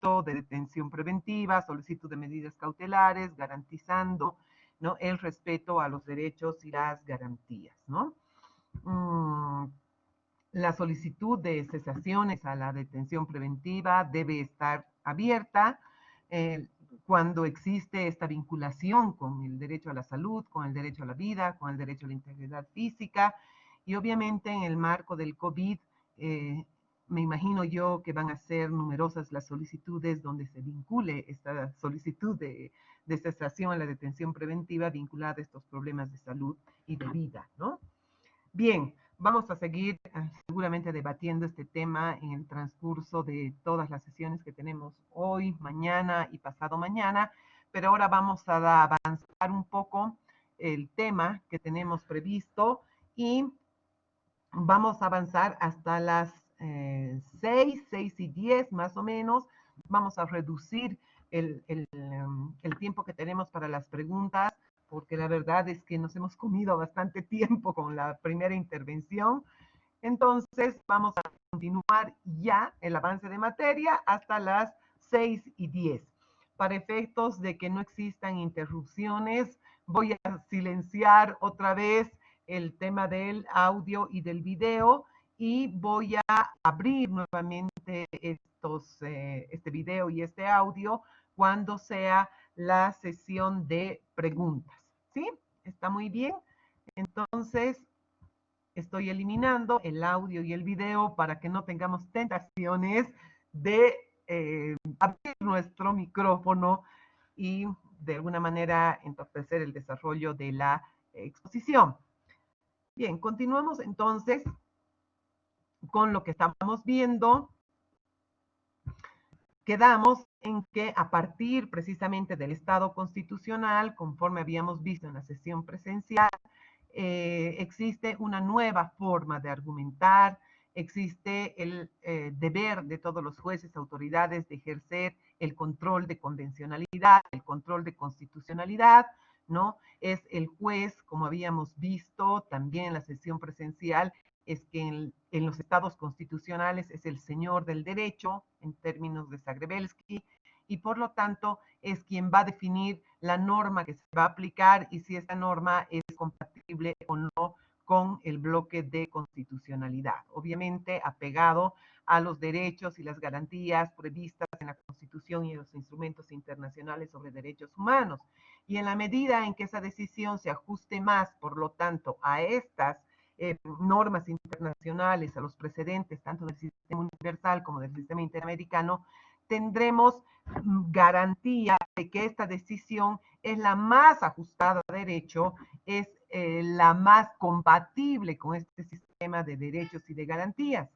de detención preventiva, solicitud de medidas cautelares, garantizando, ¿no?, el respeto a los derechos y las garantías, ¿no? La solicitud de cesaciones a la detención preventiva debe estar abierta cuando existe esta vinculación con el derecho a la salud, con el derecho a la vida, con el derecho a la integridad física, y obviamente en el marco del COVID, me imagino yo que van a ser numerosas las solicitudes donde se vincule esta solicitud de cesación a la detención preventiva vinculada a estos problemas de salud y de vida, ¿no? Bien, vamos a seguir seguramente debatiendo este tema en el transcurso de todas las sesiones que tenemos hoy, mañana y pasado mañana, pero ahora vamos a avanzar un poco el tema que tenemos previsto y vamos a avanzar hasta las 6 y 10 más o menos. Vamos a reducir el tiempo que tenemos para las preguntas, porque la verdad es que nos hemos comido bastante tiempo con la primera intervención. Entonces, vamos a continuar ya el avance de materia hasta las 6 y 10. Para efectos de que no existan interrupciones, voy a silenciar otra vez el tema del audio y del video y voy a abrir nuevamente este video y este audio cuando sea la sesión de preguntas. ¿Sí? ¿Está muy bien? Entonces, estoy eliminando el audio y el video para que no tengamos tentaciones de abrir nuestro micrófono y de alguna manera entorpecer el desarrollo de la exposición. Bien, continuamos entonces con lo que estábamos viendo. Quedamos en que a partir precisamente del Estado constitucional, conforme habíamos visto en la sesión presencial, existe una nueva forma de argumentar, existe el deber de todos los jueces, autoridades de ejercer el control de convencionalidad, el control de constitucionalidad, ¿no? Es el juez, como habíamos visto también en la sesión presencial, es que en los estados constitucionales es el señor del derecho, en términos de Zagrebelsky, y por lo tanto es quien va a definir la norma que se va a aplicar y si esa norma es compatible o no con el bloque de constitucionalidad. Obviamente apegado a los derechos y las garantías previstas en la Constitución y en los instrumentos internacionales sobre derechos humanos. Y en la medida en que esa decisión se ajuste más, por lo tanto, a estas normas internacionales, a los precedentes tanto del sistema universal como del sistema interamericano, tendremos garantía de que esta decisión es la más ajustada a derecho, es la más compatible con este sistema de derechos y de garantías.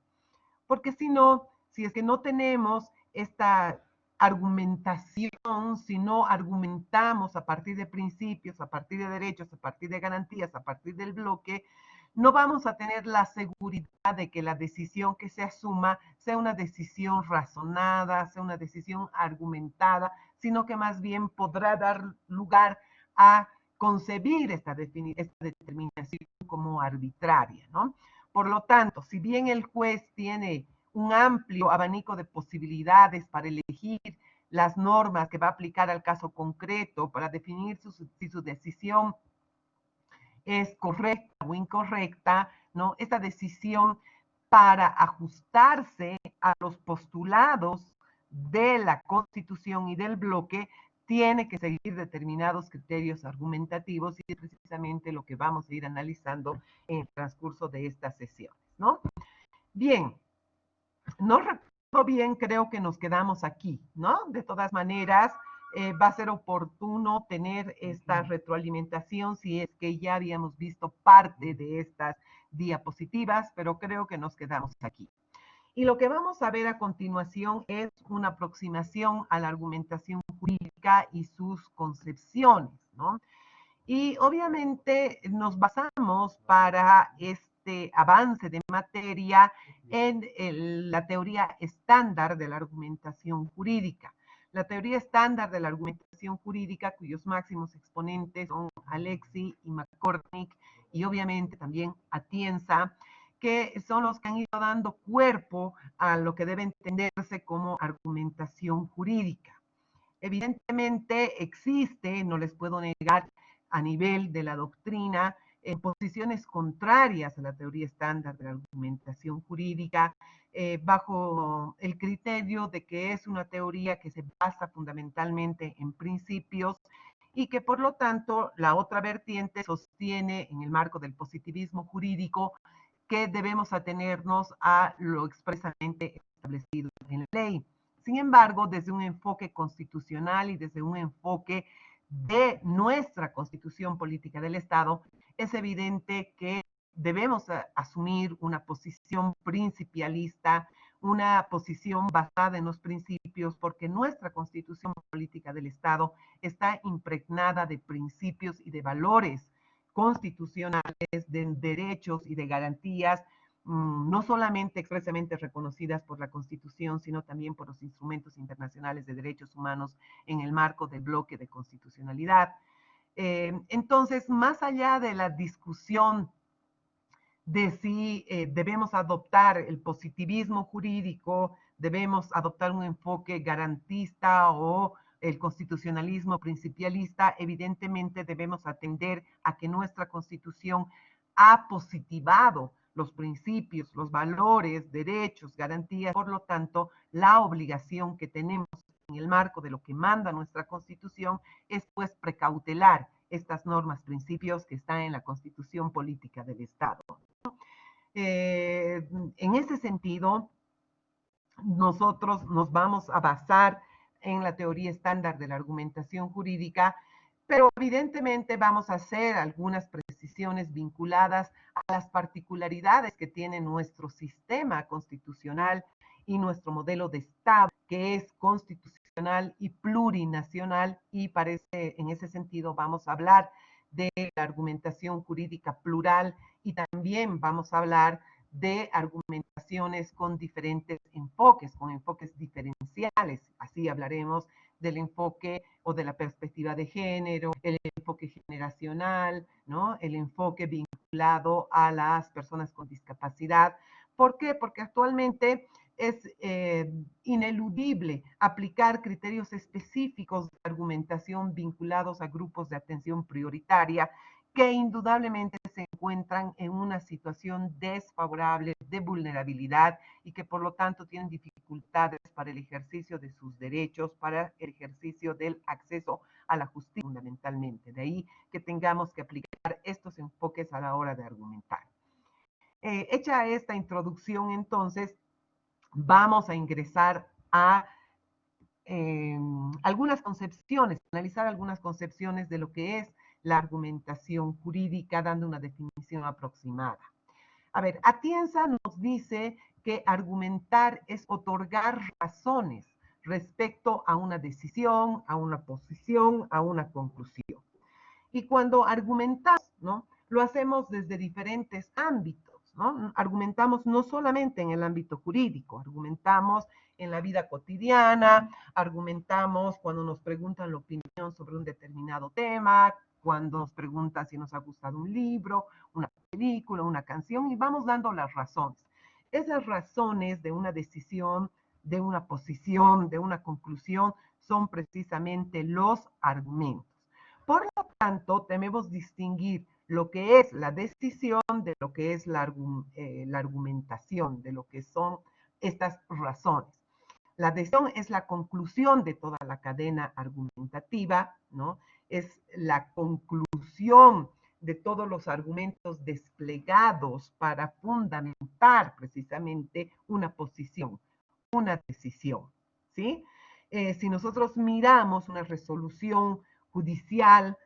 Porque si no, si es que no tenemos esta argumentación, si no argumentamos a partir de principios, a partir de derechos, a partir de garantías, a partir del bloque, no vamos a tener la seguridad de que la decisión que se asuma sea una decisión razonada, sea una decisión argumentada, sino que más bien podrá dar lugar a concebir esta determinación como arbitraria, ¿no? Por lo tanto, si bien el juez tiene un amplio abanico de posibilidades para elegir las normas que va a aplicar al caso concreto, para definir si su decisión es correcta o incorrecta, ¿no? Esta decisión para ajustarse a los postulados de la Constitución y del bloque tiene que seguir determinados criterios argumentativos y es precisamente lo que vamos a ir analizando en el transcurso de estas sesiones, ¿no? Bien, no recuerdo bien, creo que nos quedamos aquí, ¿no? De todas maneras, va a ser oportuno tener esta retroalimentación si es que ya habíamos visto parte de estas diapositivas, pero creo que nos quedamos aquí. Y lo que vamos a ver a continuación es una aproximación a la argumentación jurídica y sus concepciones, ¿no? Y obviamente nos basamos para este avance de materia en la teoría estándar de la argumentación jurídica. La teoría estándar de la argumentación jurídica, cuyos máximos exponentes son Alexi y McCormick, y obviamente también Atienza, que son los que han ido dando cuerpo a lo que debe entenderse como argumentación jurídica. Evidentemente existe, no les puedo negar, a nivel de la doctrina, posiciones contrarias a la teoría estándar de la argumentación jurídica, bajo el criterio de que es una teoría que se basa fundamentalmente en principios y que por lo tanto la otra vertiente sostiene en el marco del positivismo jurídico que debemos atenernos a lo expresamente establecido en la ley. Sin embargo, desde un enfoque constitucional y desde un enfoque de nuestra constitución política del Estado, es evidente que debemos asumir una posición principialista, una posición basada en los principios, porque nuestra constitución política del Estado está impregnada de principios y de valores constitucionales, de derechos y de garantías, no solamente expresamente reconocidas por la Constitución, sino también por los instrumentos internacionales de derechos humanos en el marco del bloque de constitucionalidad. Entonces, más allá de la discusión de si debemos adoptar el positivismo jurídico, debemos adoptar un enfoque garantista o el constitucionalismo principialista, evidentemente debemos atender a que nuestra constitución ha positivado los principios, los valores, derechos, garantías. Por lo tanto, la obligación que tenemos en el marco de lo que manda nuestra constitución es pues precautelar estas normas, principios que están en la constitución política del Estado. En ese sentido, nosotros nos vamos a basar en la teoría estándar de la argumentación jurídica, pero evidentemente vamos a hacer algunas precisiones vinculadas a las particularidades que tiene nuestro sistema constitucional y nuestro modelo de Estado, que es constitucional y plurinacional, y parece en ese sentido vamos a hablar de la argumentación jurídica plural y también vamos a hablar de argumentaciones con diferentes enfoques, con enfoques diferenciales. Así hablaremos del enfoque o de la perspectiva de género, el enfoque generacional, ¿no? El enfoque vinculado a las personas con discapacidad. ¿Por qué? Porque actualmente es ineludible aplicar criterios específicos de argumentación vinculados a grupos de atención prioritaria que indudablemente se encuentran en una situación desfavorable de vulnerabilidad y que por lo tanto tienen dificultades para el ejercicio de sus derechos, para el ejercicio del acceso a la justicia fundamentalmente. De ahí que tengamos que aplicar estos enfoques a la hora de argumentar. Hecha esta introducción, entonces, vamos a ingresar a algunas concepciones, analizar algunas concepciones de lo que es la argumentación jurídica, dando una definición aproximada. A ver, Atienza nos dice que argumentar es otorgar razones respecto a una decisión, a una posición, a una conclusión. Y cuando argumentamos, ¿no? Lo hacemos desde diferentes ámbitos, ¿no? Argumentamos no solamente en el ámbito jurídico, argumentamos en la vida cotidiana, argumentamos cuando nos preguntan la opinión sobre un determinado tema, cuando nos preguntan si nos ha gustado un libro, una película, una canción, y vamos dando las razones. Esas razones de una decisión, de una posición, de una conclusión, son precisamente los argumentos. Por lo tanto, debemos distinguir lo que es la decisión de lo que es la argumentación, de lo que son estas razones. La decisión es la conclusión de toda la cadena argumentativa, ¿no? Es la conclusión de todos los argumentos desplegados para fundamentar precisamente una posición, una decisión, ¿sí? Si nosotros miramos una resolución judicial,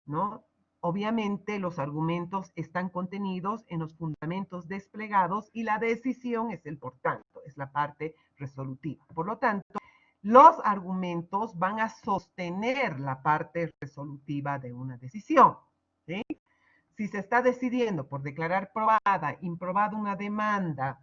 ¿no? Obviamente los argumentos están contenidos en los fundamentos desplegados y la decisión es el por tanto, es la parte resolutiva. Por lo tanto, los argumentos van a sostener la parte resolutiva de una decisión, ¿sí? Si se está decidiendo por declarar probada, improbada una demanda,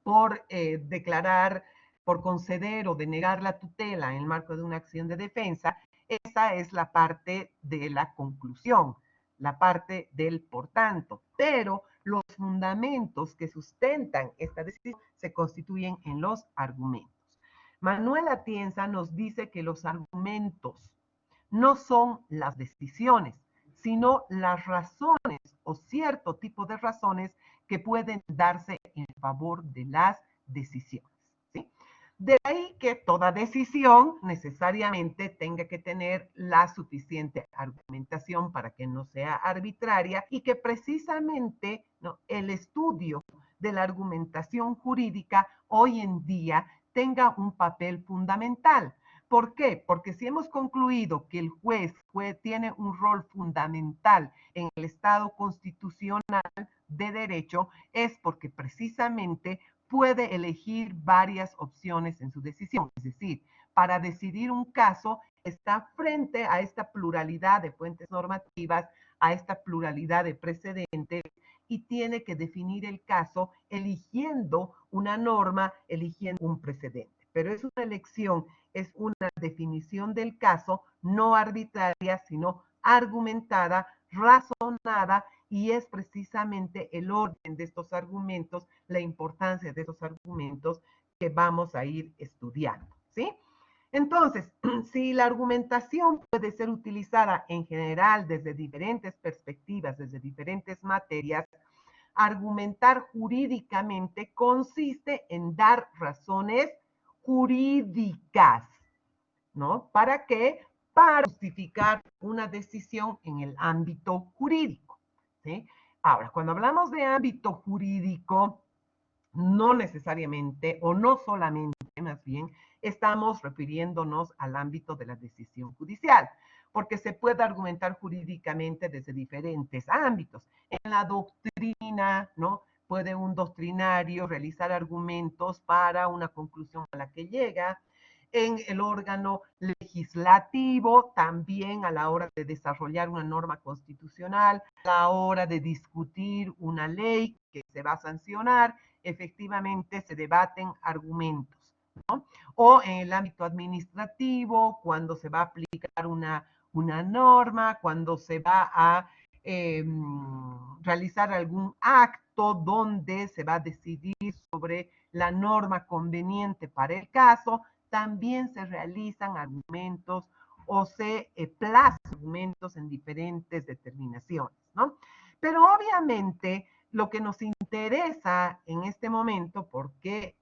por declarar, por conceder o denegar la tutela en el marco de una acción de defensa, esa es la parte de la conclusión, la parte del por tanto. Pero los fundamentos que sustentan esta decisión se constituyen en los argumentos. Manuel Atienza nos dice que los argumentos no son las decisiones, sino las razones o cierto tipo de razones que pueden darse en favor de las decisiones. ¿Sí? De ahí que toda decisión necesariamente tenga que tener la suficiente argumentación para que no sea arbitraria y que precisamente, ¿no?, el estudio de la argumentación jurídica hoy en día tenga un papel fundamental. ¿Por qué? Porque si hemos concluido que el juez tiene un rol fundamental en el Estado constitucional de derecho, es porque precisamente puede elegir varias opciones en su decisión. Es decir, para decidir un caso está frente a esta pluralidad de fuentes normativas, a esta pluralidad de precedentes y tiene que definir el caso eligiendo una norma, eligiendo un precedente. Pero es una elección, es una definición del caso no arbitraria, sino argumentada, razonada, y es precisamente el orden de estos argumentos, la importancia de estos argumentos que vamos a ir estudiando, ¿sí? Entonces, si la argumentación puede ser utilizada en general desde diferentes perspectivas, desde diferentes materias, argumentar jurídicamente consiste en dar razones jurídicas, ¿no? ¿Para qué? Para justificar una decisión en el ámbito jurídico, ¿sí? Ahora, cuando hablamos de ámbito jurídico, no necesariamente o no solamente, más bien, estamos refiriéndonos al ámbito de la decisión judicial, porque se puede argumentar jurídicamente desde diferentes ámbitos. En la doctrina, ¿no?, puede un doctrinario realizar argumentos para una conclusión a la que llega. En el órgano legislativo, también a la hora de desarrollar una norma constitucional, a la hora de discutir una ley que se va a sancionar, efectivamente se debaten argumentos, ¿no? O en el ámbito administrativo, cuando se va a aplicar una norma, cuando se va a realizar algún acto donde se va a decidir sobre la norma conveniente para el caso, también se realizan argumentos o se plazan argumentos en diferentes determinaciones, ¿no? Pero obviamente lo que nos interesa en este momento, porque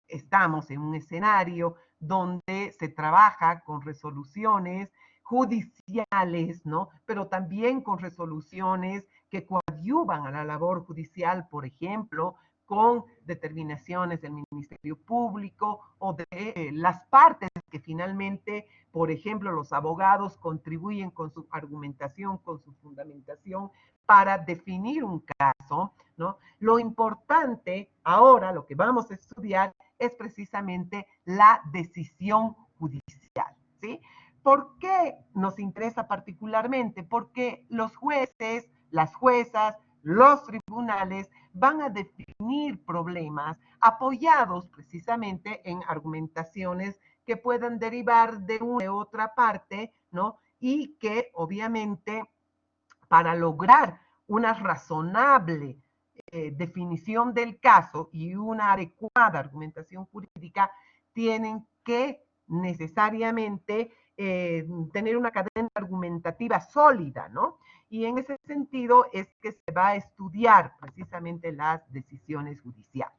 estamos en un escenario donde se trabaja con resoluciones judiciales, ¿no? Pero también con resoluciones que coadyuvan a la labor judicial, por ejemplo, con determinaciones del Ministerio Público o de las partes que finalmente, por ejemplo, los abogados contribuyen con su argumentación, con su fundamentación para definir un caso, ¿no? Lo importante ahora, lo que vamos a estudiar, es precisamente la decisión judicial, ¿sí? ¿Por qué nos interesa particularmente? Porque los jueces, las juezas, los tribunales van a definir problemas apoyados precisamente en argumentaciones que puedan derivar de una u otra parte, ¿no? Y que obviamente para lograr una razonable definición del caso y una adecuada argumentación jurídica, tienen que necesariamente tener una cadena argumentativa sólida, ¿no? Y en ese sentido es que se va a estudiar precisamente las decisiones judiciales.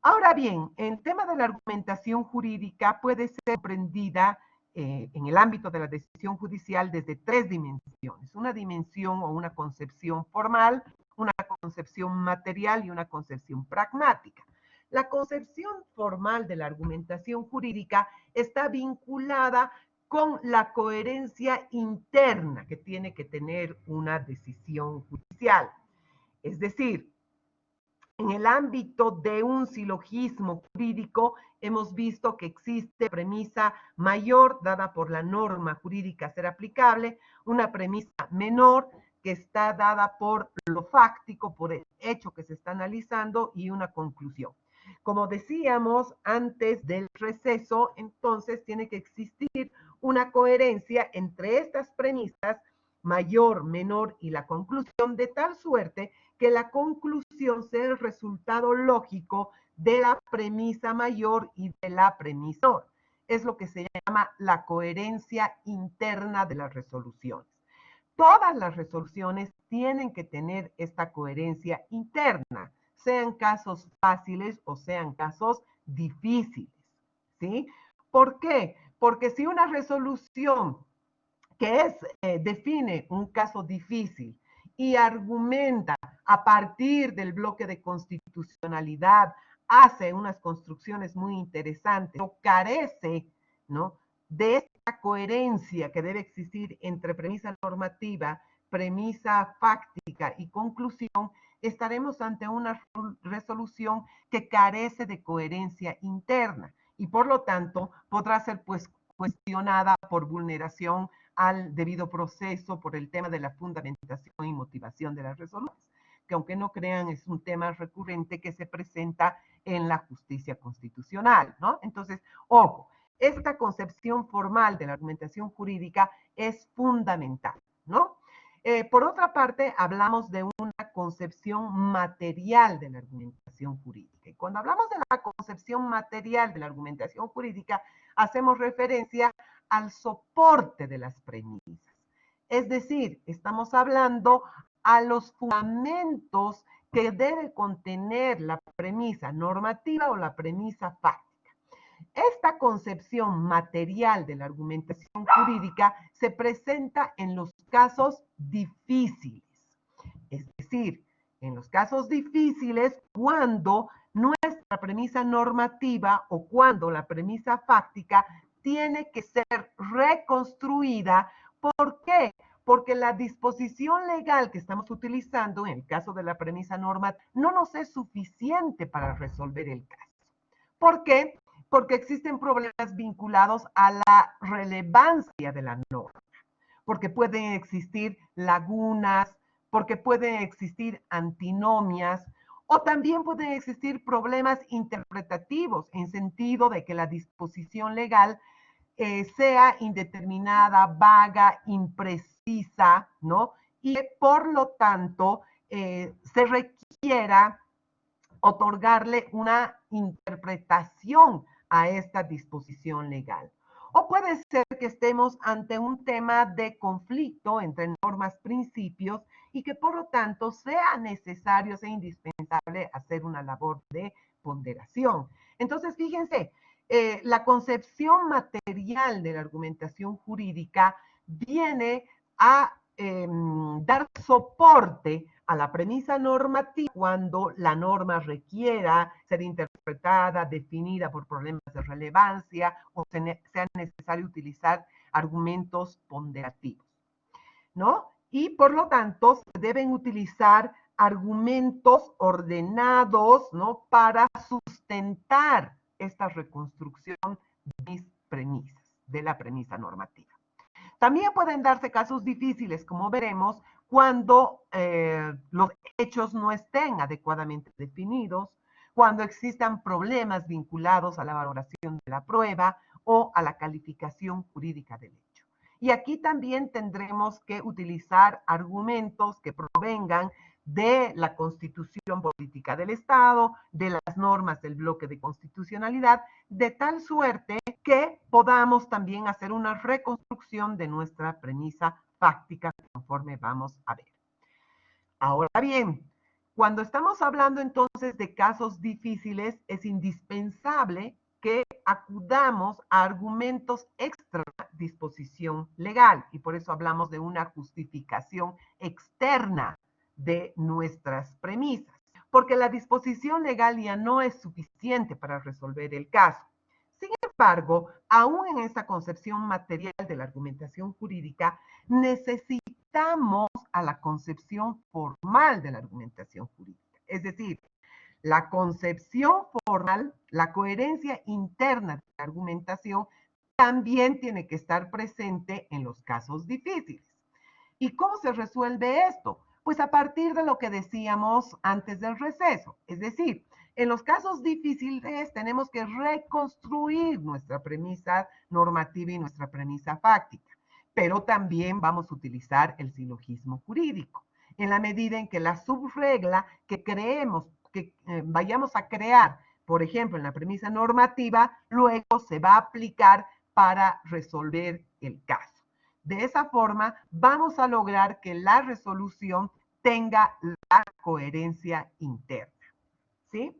Ahora bien, el tema de la argumentación jurídica puede ser comprendida en el ámbito de la decisión judicial desde tres dimensiones. Una dimensión o una concepción formal, una concepción material y una concepción pragmática. La concepción formal de la argumentación jurídica está vinculada con la coherencia interna que tiene que tener una decisión judicial. Es decir, en el ámbito de un silogismo jurídico, hemos visto que existe premisa mayor dada por la norma jurídica a ser aplicable, una premisa menor que está dada por lo fáctico, por el hecho que se está analizando y una conclusión. Como decíamos antes del receso, entonces tiene que existir una coherencia entre estas premisas, mayor, menor y la conclusión, de tal suerte que la conclusión sea el resultado lógico de la premisa mayor y de la premisa menor. Es lo que se llama la coherencia interna de las resoluciones. Todas las resoluciones tienen que tener esta coherencia interna, sean casos fáciles o sean casos difíciles, ¿sí? ¿Por qué? Porque si una resolución define un caso difícil y argumenta a partir del bloque de constitucionalidad, hace unas construcciones muy interesantes, pero carece, ¿no?, de esta coherencia que debe existir entre premisa normativa, premisa fáctica y conclusión, estaremos ante una resolución que carece de coherencia interna y por lo tanto podrá ser pues cuestionada por vulneración al debido proceso por el tema de la fundamentación y motivación de las resoluciones, que aunque no crean es un tema recurrente que se presenta en la justicia constitucional, ¿no? Entonces, ojo, esta concepción formal de la argumentación jurídica es fundamental, ¿no? Por otra parte, hablamos de una concepción material de la argumentación jurídica. Y cuando hablamos de la concepción material de la argumentación jurídica, hacemos referencia al soporte de las premisas. Es decir, estamos hablando a los fundamentos que debe contener la premisa normativa o la premisa fáctica. Esta concepción material de la argumentación jurídica se presenta en los casos difíciles. Es decir, en los casos difíciles, cuando nuestra premisa normativa o cuando la premisa fáctica tiene que ser reconstruida. ¿Por qué? Porque la disposición legal que estamos utilizando, en el caso de la premisa normativa, no nos es suficiente para resolver el caso. ¿Por qué? Porque existen problemas vinculados a la relevancia de la norma, porque pueden existir lagunas, porque pueden existir antinomias, o también pueden existir problemas interpretativos en sentido de que la disposición legal sea indeterminada, vaga, imprecisa, ¿no? Y por lo tanto se requiera otorgarle una interpretación a esta disposición legal. O puede ser que estemos ante un tema de conflicto entre normas, principios, y que por lo tanto sea necesario, sea indispensable hacer una labor de ponderación. Entonces, fíjense, la concepción material de la argumentación jurídica viene a dar soporte a la premisa normativa cuando la norma requiera ser interpretada, definida por problemas de relevancia o sea necesario utilizar argumentos ponderativos, ¿no? Y por lo tanto se deben utilizar argumentos ordenados, ¿no?, para sustentar esta reconstrucción de mis premisas, de la premisa normativa. También pueden darse casos difíciles, como veremos, cuando los hechos no estén adecuadamente definidos, cuando existan problemas vinculados a la valoración de la prueba o a la calificación jurídica del hecho. Y aquí también tendremos que utilizar argumentos que provengan de la Constitución Política del Estado, de las normas del bloque de constitucionalidad, de tal suerte que podamos también hacer una reconstrucción de nuestra premisa fáctica conforme vamos a ver. Ahora bien, cuando estamos hablando entonces de casos difíciles, es indispensable que acudamos a argumentos extra disposición legal y por eso hablamos de una justificación externa de nuestras premisas, porque la disposición legal ya no es suficiente para resolver el caso. Sin embargo, aún en esta concepción material de la argumentación jurídica, necesitamos a la concepción formal de la argumentación jurídica. Es decir, la concepción formal, la coherencia interna de la argumentación, también tiene que estar presente en los casos difíciles. ¿Y cómo se resuelve esto? Pues a partir de lo que decíamos antes del receso. Es decir, en los casos difíciles tenemos que reconstruir nuestra premisa normativa y nuestra premisa fáctica, pero también vamos a utilizar el silogismo jurídico. en la medida en que la subregla que creemos que vayamos a crear, por ejemplo, en la premisa normativa, luego se va a aplicar para resolver el caso. De esa forma, vamos a lograr que la resolución tenga la coherencia interna, ¿sí?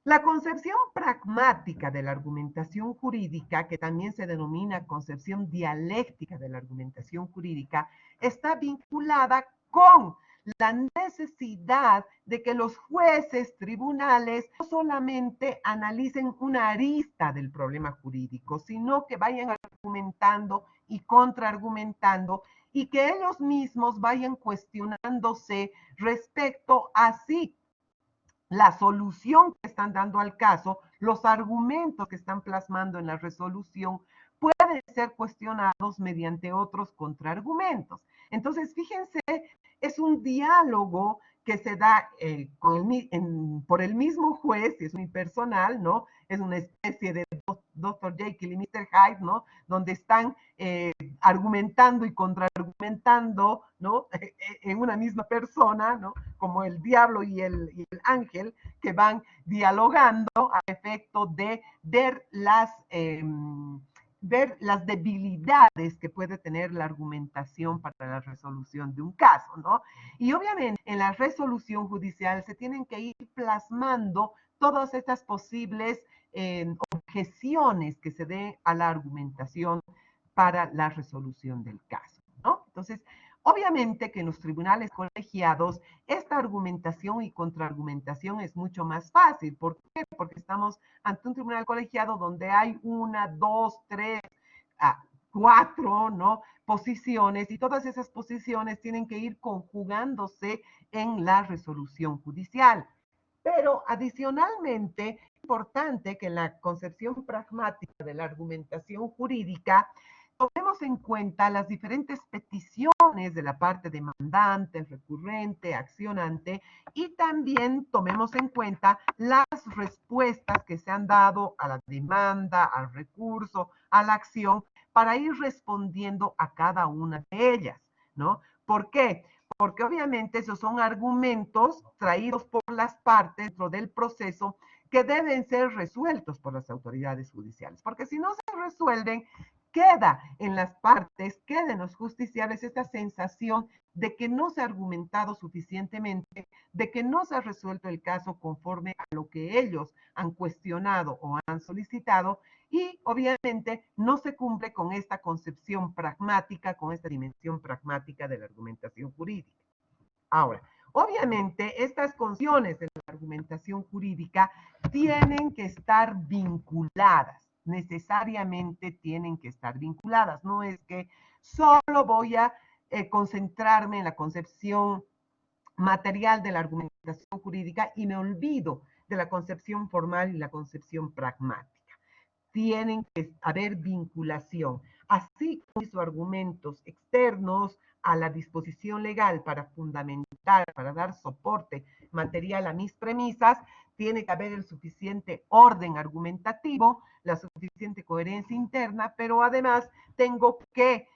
La concepción pragmática de la argumentación jurídica, que también se denomina concepción dialéctica de la argumentación jurídica, está vinculada con la necesidad de que los jueces, tribunales, no solamente analicen una arista del problema jurídico, sino que vayan argumentando y contraargumentando y que ellos mismos vayan cuestionándose respecto a si la solución que están dando al caso, los argumentos que están plasmando en la resolución, pueden ser cuestionados mediante otros contraargumentos. Entonces, fíjense, es un diálogo que se da por el mismo juez, y es unipersonal, ¿no? Es una especie de Dr. Jekyll y Mr. Hyde, ¿no? Donde están argumentando y contraargumentando, ¿no? En una misma persona, ¿no? Como el diablo y el ángel, que van dialogando a efecto de ver las debilidades que puede tener la argumentación para la resolución de un caso, ¿no? Y obviamente en la resolución judicial se tienen que ir plasmando todas estas posibles objeciones que se den a la argumentación para la resolución del caso, ¿no? Entonces, obviamente que en los tribunales colegiados esta argumentación y contraargumentación es mucho más fácil. ¿Por qué? Porque estamos ante un tribunal colegiado donde hay una, dos, tres, cuatro, ¿no? Posiciones, y todas esas posiciones tienen que ir conjugándose en la resolución judicial. Pero adicionalmente, es importante que en la concepción pragmática de la argumentación jurídica tomemos en cuenta las diferentes peticiones de la parte demandante, recurrente, accionante, y también tomemos en cuenta las respuestas que se han dado a la demanda, al recurso, a la acción, para ir respondiendo a cada una de ellas, ¿no? ¿Por qué? Porque obviamente esos son argumentos traídos por las partes dentro del proceso que deben ser resueltos por las autoridades judiciales, porque si no se resuelven, queda en las partes, queda en los justiciables esta sensación de que no se ha argumentado suficientemente, de que no se ha resuelto el caso conforme a lo que ellos han cuestionado o han solicitado, y obviamente no se cumple con esta concepción pragmática, con esta dimensión pragmática de la argumentación jurídica. Ahora, obviamente estas concepciones de la argumentación jurídica tienen que estar vinculadas, necesariamente tienen que estar vinculadas. No es que solo voy a concentrarme en la concepción material de la argumentación jurídica y me olvido de la concepción formal y la concepción pragmática. Tienen que haber vinculación, así como hizo argumentos externos a la disposición legal para fundamentar, para dar soporte material a mis premisas, tiene que haber el suficiente orden argumentativo, la suficiente coherencia interna, pero además tengo que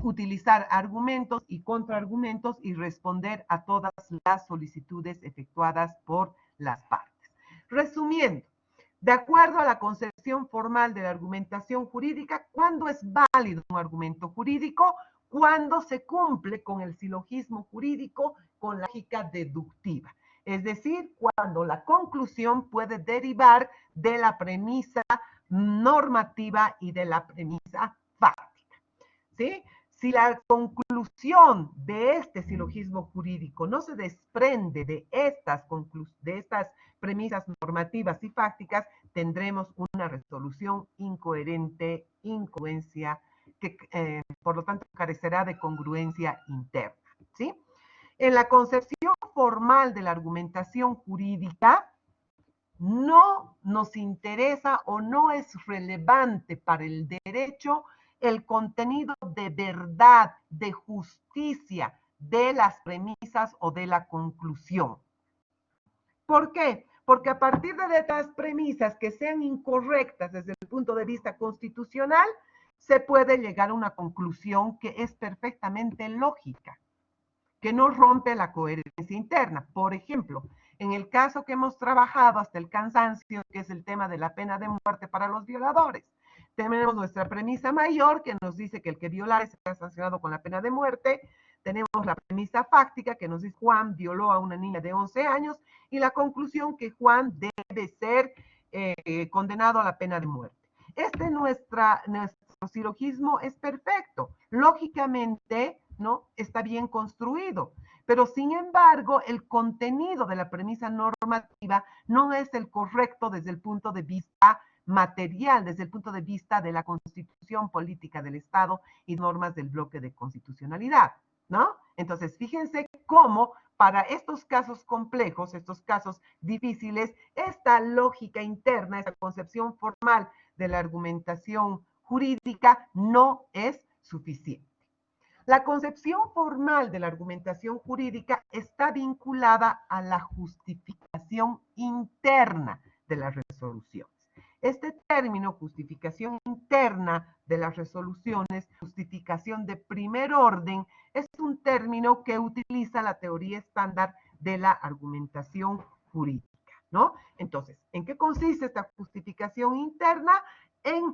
utilizar argumentos y contraargumentos y responder a todas las solicitudes efectuadas por las partes. Resumiendo, de acuerdo a la concepción formal de la argumentación jurídica, ¿cuándo es válido un argumento jurídico? Cuando se cumple con el silogismo jurídico con lógica deductiva. Es decir, cuando la conclusión puede derivar de la premisa normativa y de la premisa fáctica, ¿sí? Si la conclusión de este silogismo jurídico no se desprende de estas premisas normativas y fácticas, tendremos una resolución incoherente, incongruencia, que por lo tanto carecerá de congruencia interna, ¿sí? En la concepción formal de la argumentación jurídica, no nos interesa o no es relevante para el derecho el contenido de verdad, de justicia de las premisas o de la conclusión. ¿Por qué? Porque a partir de estas premisas que sean incorrectas desde el punto de vista constitucional, se puede llegar a una conclusión que es perfectamente lógica, que no rompe la coherencia interna. Por ejemplo, en el caso que hemos trabajado hasta el cansancio, que es el tema de la pena de muerte para los violadores, tenemos nuestra premisa mayor que nos dice que el que viola será sancionado con la pena de muerte. Tenemos la premisa fáctica que nos dice Juan violó a una niña de 11 años y la conclusión que Juan debe ser condenado a la pena de muerte. Nuestro silogismo es perfecto. Lógicamente, ¿no? Está bien construido. Pero sin embargo, el contenido de la premisa normativa no es el correcto desde el punto de vista material, desde el punto de vista de la constitución política del Estado y normas del bloque de constitucionalidad, ¿no? Entonces, fíjense cómo para estos casos complejos, estos casos difíciles, esta lógica interna, esta concepción formal de la argumentación jurídica no es suficiente. La concepción formal de la argumentación jurídica está vinculada a la justificación interna de las resoluciones. Este término, justificación interna de las resoluciones, justificación de primer orden, es un término que utiliza la teoría estándar de la argumentación jurídica, ¿no? Entonces, ¿en qué consiste esta justificación interna? En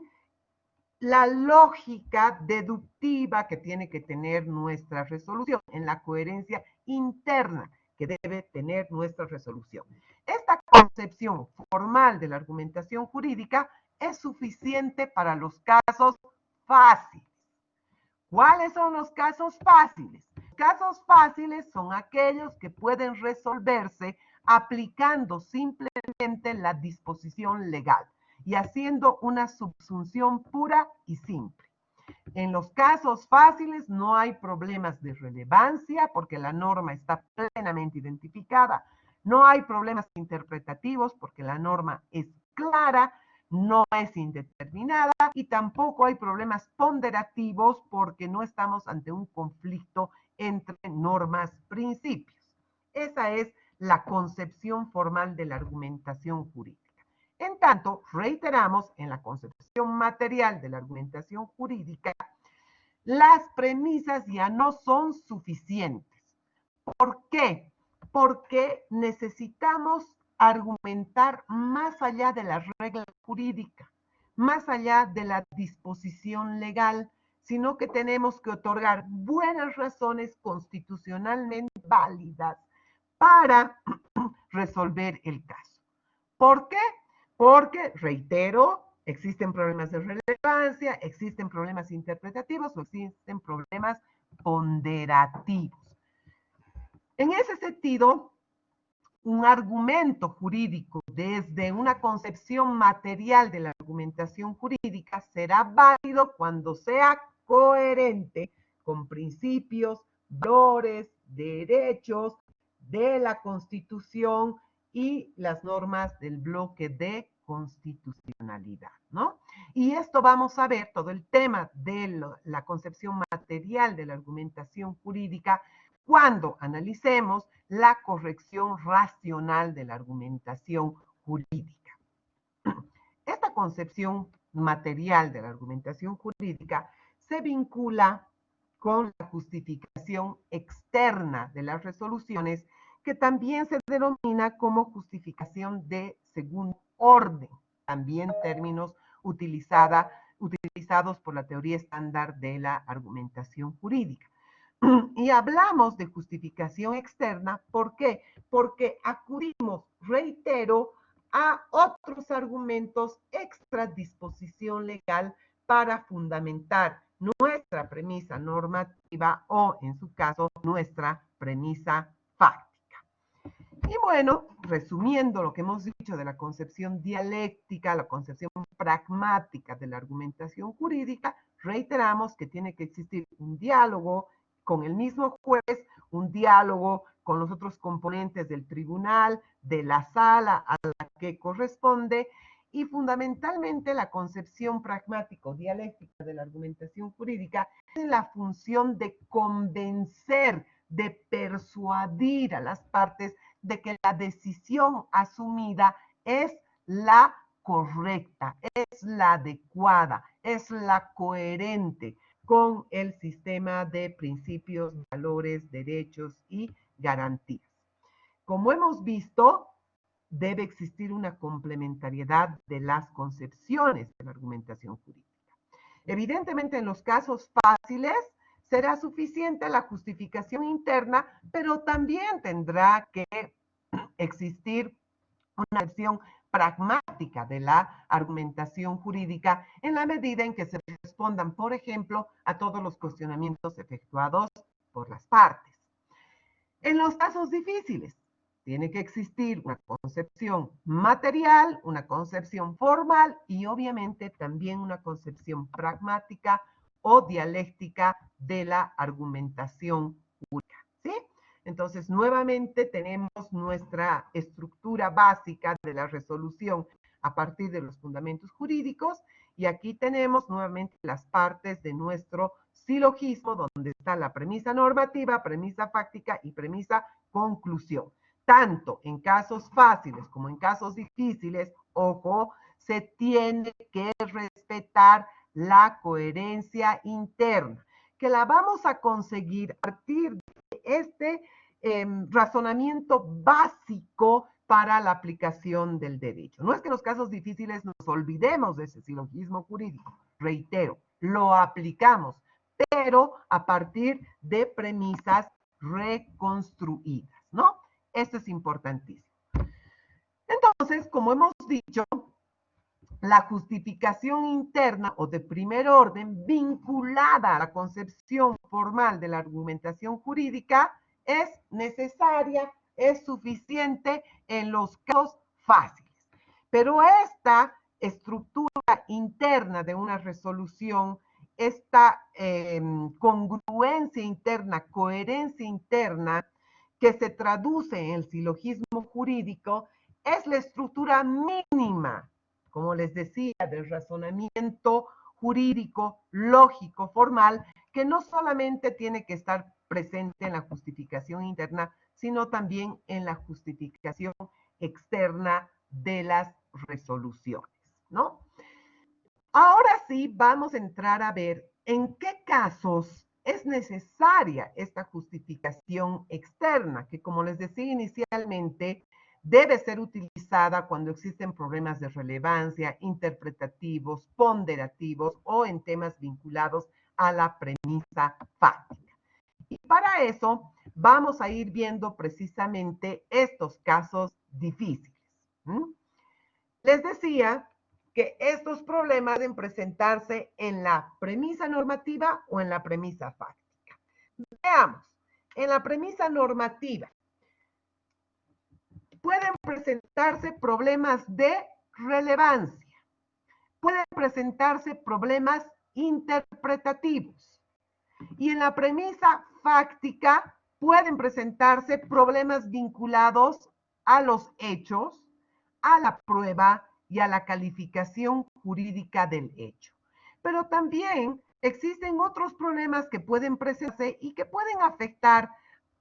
la lógica deductiva que tiene que tener nuestra resolución, en la coherencia interna que debe tener nuestra resolución. Esta concepción formal de la argumentación jurídica es suficiente para los casos fáciles. ¿Cuáles son los casos fáciles? Los casos fáciles son aquellos que pueden resolverse aplicando simplemente la disposición legal y haciendo una subsunción pura y simple. En los casos fáciles no hay problemas de relevancia porque la norma está plenamente identificada, no hay problemas interpretativos porque la norma es clara, no es indeterminada y tampoco hay problemas ponderativos porque no estamos ante un conflicto entre normas, principios. Esa es la concepción formal de la argumentación jurídica. En tanto, reiteramos, en la concepción material de la argumentación jurídica, las premisas ya no son suficientes. ¿Por qué? Porque necesitamos argumentar más allá de la regla jurídica, más allá de la disposición legal, sino que tenemos que otorgar buenas razones constitucionalmente válidas para resolver el caso. ¿Por qué? Porque, reitero, existen problemas de relevancia, existen problemas interpretativos o existen problemas ponderativos. En ese sentido, un argumento jurídico desde una concepción material de la argumentación jurídica será válido cuando sea coherente con principios, valores, derechos de la Constitución y las normas del bloque de constitucionalidad, ¿no? Y esto vamos a ver, todo el tema de la concepción material de la argumentación jurídica, cuando analicemos la corrección racional de la argumentación jurídica. Esta concepción material de la argumentación jurídica se vincula con la justificación externa de las resoluciones, que también se denomina como justificación de segundo orden, también términos utilizados por la teoría estándar de la argumentación jurídica. Y hablamos de justificación externa, ¿por qué? Porque acudimos, reitero, a otros argumentos extra disposición legal para fundamentar nuestra premisa normativa o, en su caso, nuestra premisa fáctica. Y bueno, resumiendo lo que hemos dicho de la concepción dialéctica, la concepción pragmática de la argumentación jurídica, reiteramos que tiene que existir un diálogo con el mismo juez, un diálogo con los otros componentes del tribunal, de la sala a la que corresponde, y fundamentalmente la concepción pragmático-dialéctica de la argumentación jurídica tiene la función de convencer, de persuadir a las partes de que la decisión asumida es la correcta, es la adecuada, es la coherente con el sistema de principios, valores, derechos y garantías. Como hemos visto, debe existir una complementariedad de las concepciones de la argumentación jurídica. Evidentemente, en los casos fáciles será suficiente la justificación interna, pero también tendrá que existir una versión pragmática de la argumentación jurídica en la medida en que se respondan, por ejemplo, a todos los cuestionamientos efectuados por las partes. En los casos difíciles, tiene que existir una concepción material, una concepción formal y obviamente también una concepción pragmática o dialéctica de la argumentación jurídica, ¿sí? Entonces, nuevamente tenemos nuestra estructura básica de la resolución a partir de los fundamentos jurídicos y aquí tenemos nuevamente las partes de nuestro silogismo donde está la premisa normativa, premisa fáctica y premisa conclusión. Tanto en casos fáciles como en casos difíciles, ojo, se tiene que respetar la coherencia interna, que la vamos a conseguir a partir de este razonamiento básico para la aplicación del derecho. No es que en los casos difíciles nos olvidemos de ese silogismo jurídico, reitero, lo aplicamos, pero a partir de premisas reconstruidas, ¿no? Esto es importantísimo. Entonces, como hemos dicho, la justificación interna o de primer orden vinculada a la concepción formal de la argumentación jurídica es necesaria, es suficiente en los casos fáciles. Pero esta estructura interna de una resolución, esta congruencia interna, coherencia interna, que se traduce en el silogismo jurídico, es la estructura mínima, como les decía, del razonamiento jurídico, lógico, formal, que no solamente tiene que estar presente en la justificación interna, sino también en la justificación externa de las resoluciones, ¿no? Ahora sí vamos a entrar a ver en qué casos es necesaria esta justificación externa, que como les decía inicialmente, debe ser utilizada cuando existen problemas de relevancia, interpretativos, ponderativos o en temas vinculados a la premisa fáctica. Y para eso vamos a ir viendo precisamente estos casos difíciles. Les decía que estos problemas deben presentarse en la premisa normativa o en la premisa fáctica. Veamos, en la premisa normativa pueden presentarse problemas de relevancia, pueden presentarse problemas interpretativos y en la premisa fáctica pueden presentarse problemas vinculados a los hechos, a la prueba y a la calificación jurídica del hecho. Pero también existen otros problemas que pueden presentarse y que pueden afectar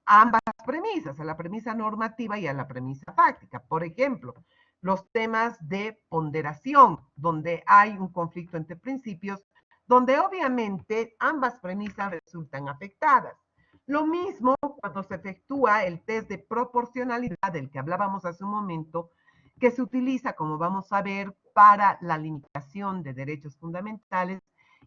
a ambas premisas, a la premisa normativa y a la premisa fáctica. Por ejemplo, los temas de ponderación, donde hay un conflicto entre principios, donde obviamente ambas premisas resultan afectadas. Lo mismo cuando se efectúa el test de proporcionalidad del que hablábamos hace un momento, que se utiliza, como vamos a ver, para la limitación de derechos fundamentales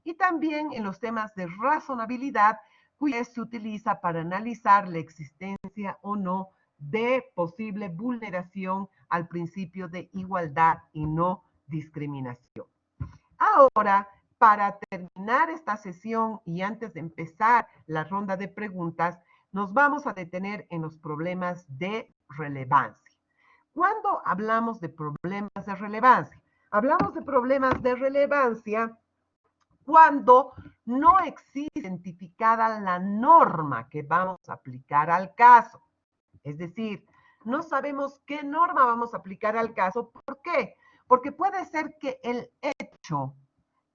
y también en los temas de razonabilidad, que se utiliza para analizar la existencia o no de posible vulneración al principio de igualdad y no discriminación. Ahora, para terminar esta sesión y antes de empezar la ronda de preguntas, nos vamos a detener en los problemas de relevancia. ¿Cuándo hablamos de problemas de relevancia? Hablamos de problemas de relevancia cuando no existe identificada la norma que vamos a aplicar al caso. Es decir, no sabemos qué norma vamos a aplicar al caso. ¿Por qué? Porque puede ser que el hecho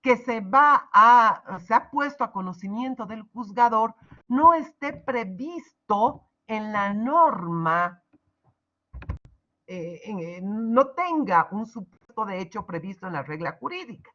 que se ha puesto a conocimiento del juzgador no esté previsto en la norma, no tenga un supuesto de hecho previsto en la regla jurídica.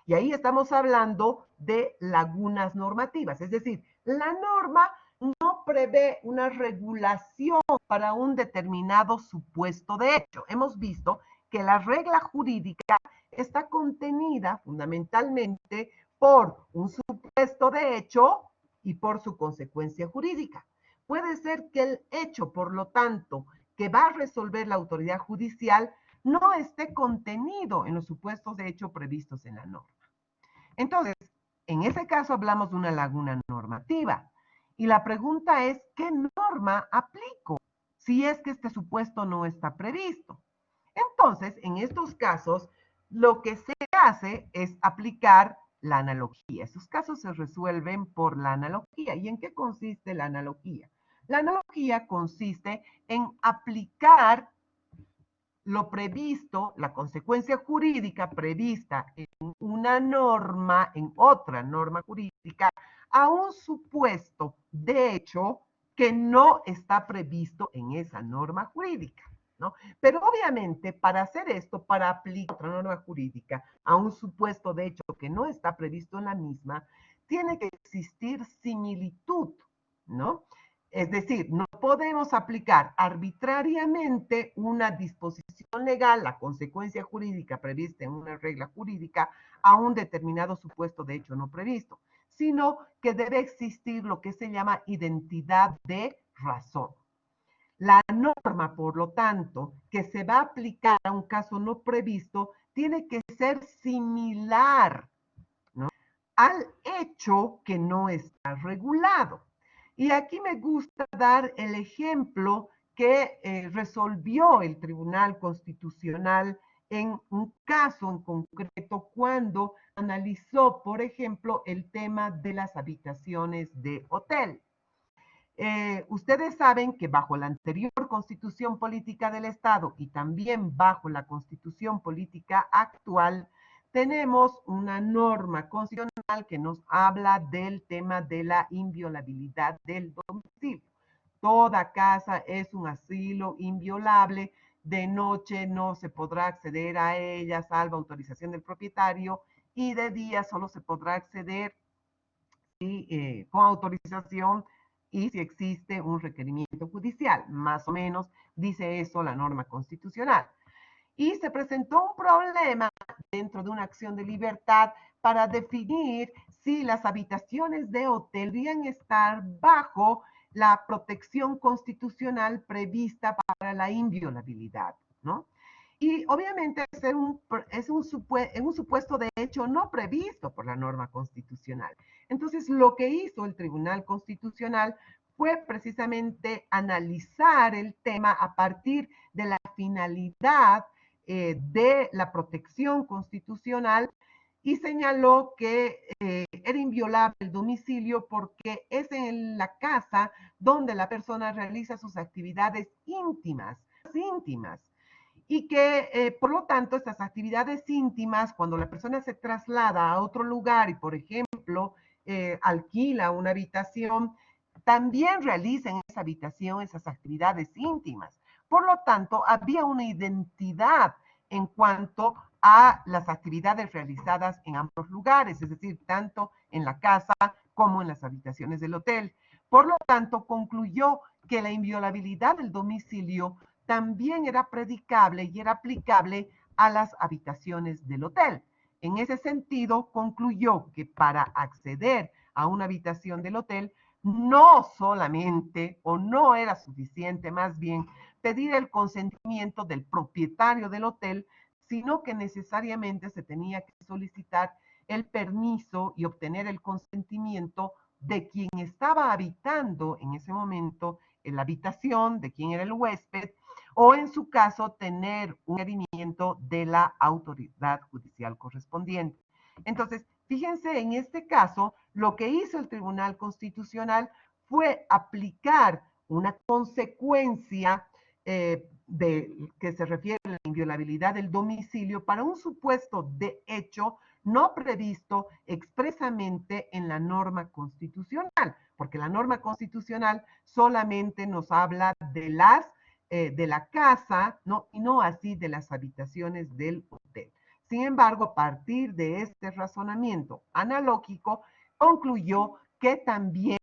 Y ahí estamos hablando de lagunas normativas, es decir, la norma no prevé una regulación para un determinado supuesto de hecho. Hemos visto que la regla jurídica está contenida fundamentalmente por un supuesto de hecho y por su consecuencia jurídica. Puede ser que el hecho, por lo tanto, que va a resolver la autoridad judicial no esté contenido en los supuestos de hecho previstos en la norma. Entonces, en ese caso hablamos de una laguna normativa. Y la pregunta es, ¿qué norma aplico si es que este supuesto no está previsto? Entonces, en estos casos, lo que se hace es aplicar la analogía. Esos casos se resuelven por la analogía. ¿Y en qué consiste la analogía? La analogía consiste en aplicar lo previsto, la consecuencia jurídica prevista en una norma, en otra norma jurídica, a un supuesto de hecho que no está previsto en esa norma jurídica, ¿no? Pero obviamente para hacer esto, para aplicar otra norma jurídica a un supuesto de hecho que no está previsto en la misma, tiene que existir similitud, ¿no? Es decir, no podemos aplicar arbitrariamente una disposición legal, la consecuencia jurídica prevista en una regla jurídica, a un determinado supuesto de hecho no previsto, sino que debe existir lo que se llama identidad de razón. La norma, por lo tanto, que se va a aplicar a un caso no previsto, tiene que ser similar, ¿no?, al hecho que no está regulado. Y aquí me gusta dar el ejemplo que resolvió el Tribunal Constitucional en un caso en concreto cuando analizó, por ejemplo, el tema de las habitaciones de hotel. Ustedes saben que bajo la anterior Constitución Política del Estado y también bajo la Constitución Política actual, tenemos una norma constitucional que nos habla del tema de la inviolabilidad del domicilio. Toda casa es un asilo inviolable, de noche no se podrá acceder a ella salvo autorización del propietario y de día solo se podrá acceder con autorización y si existe un requerimiento judicial. Más o menos dice eso la norma constitucional. Y se presentó un problema dentro de una acción de libertad para definir si las habitaciones de hotel debían estar bajo la protección constitucional prevista para la inviolabilidad, ¿no? Y obviamente es un supuesto de hecho no previsto por la norma constitucional. Entonces, lo que hizo el Tribunal Constitucional fue precisamente analizar el tema a partir de la finalidad de la protección constitucional y señaló que era inviolable el domicilio porque es en la casa donde la persona realiza sus actividades íntimas, y que por lo tanto estas actividades íntimas, cuando la persona se traslada a otro lugar y por ejemplo alquila una habitación, también realiza en esa habitación esas actividades íntimas. Por lo tanto, había una identidad en cuanto a las actividades realizadas en ambos lugares, es decir, tanto en la casa como en las habitaciones del hotel. Por lo tanto, concluyó que la inviolabilidad del domicilio también era predicable y era aplicable a las habitaciones del hotel. En ese sentido, concluyó que para acceder a una habitación del hotel no solamente o no era suficiente más bien pedir el consentimiento del propietario del hotel, sino que necesariamente se tenía que solicitar el permiso y obtener el consentimiento de quien estaba habitando en ese momento en la habitación, de quien era el huésped, o en su caso tener un requerimiento de la autoridad judicial correspondiente. Entonces, fíjense, en este caso, lo que hizo el Tribunal Constitucional fue aplicar una consecuencia que se refiere a la inviolabilidad del domicilio para un supuesto de hecho no previsto expresamente en la norma constitucional, porque la norma constitucional solamente nos habla de la casa, ¿no? Y no así de las habitaciones del hotel. Sin embargo, a partir de este razonamiento analógico, concluyó que también,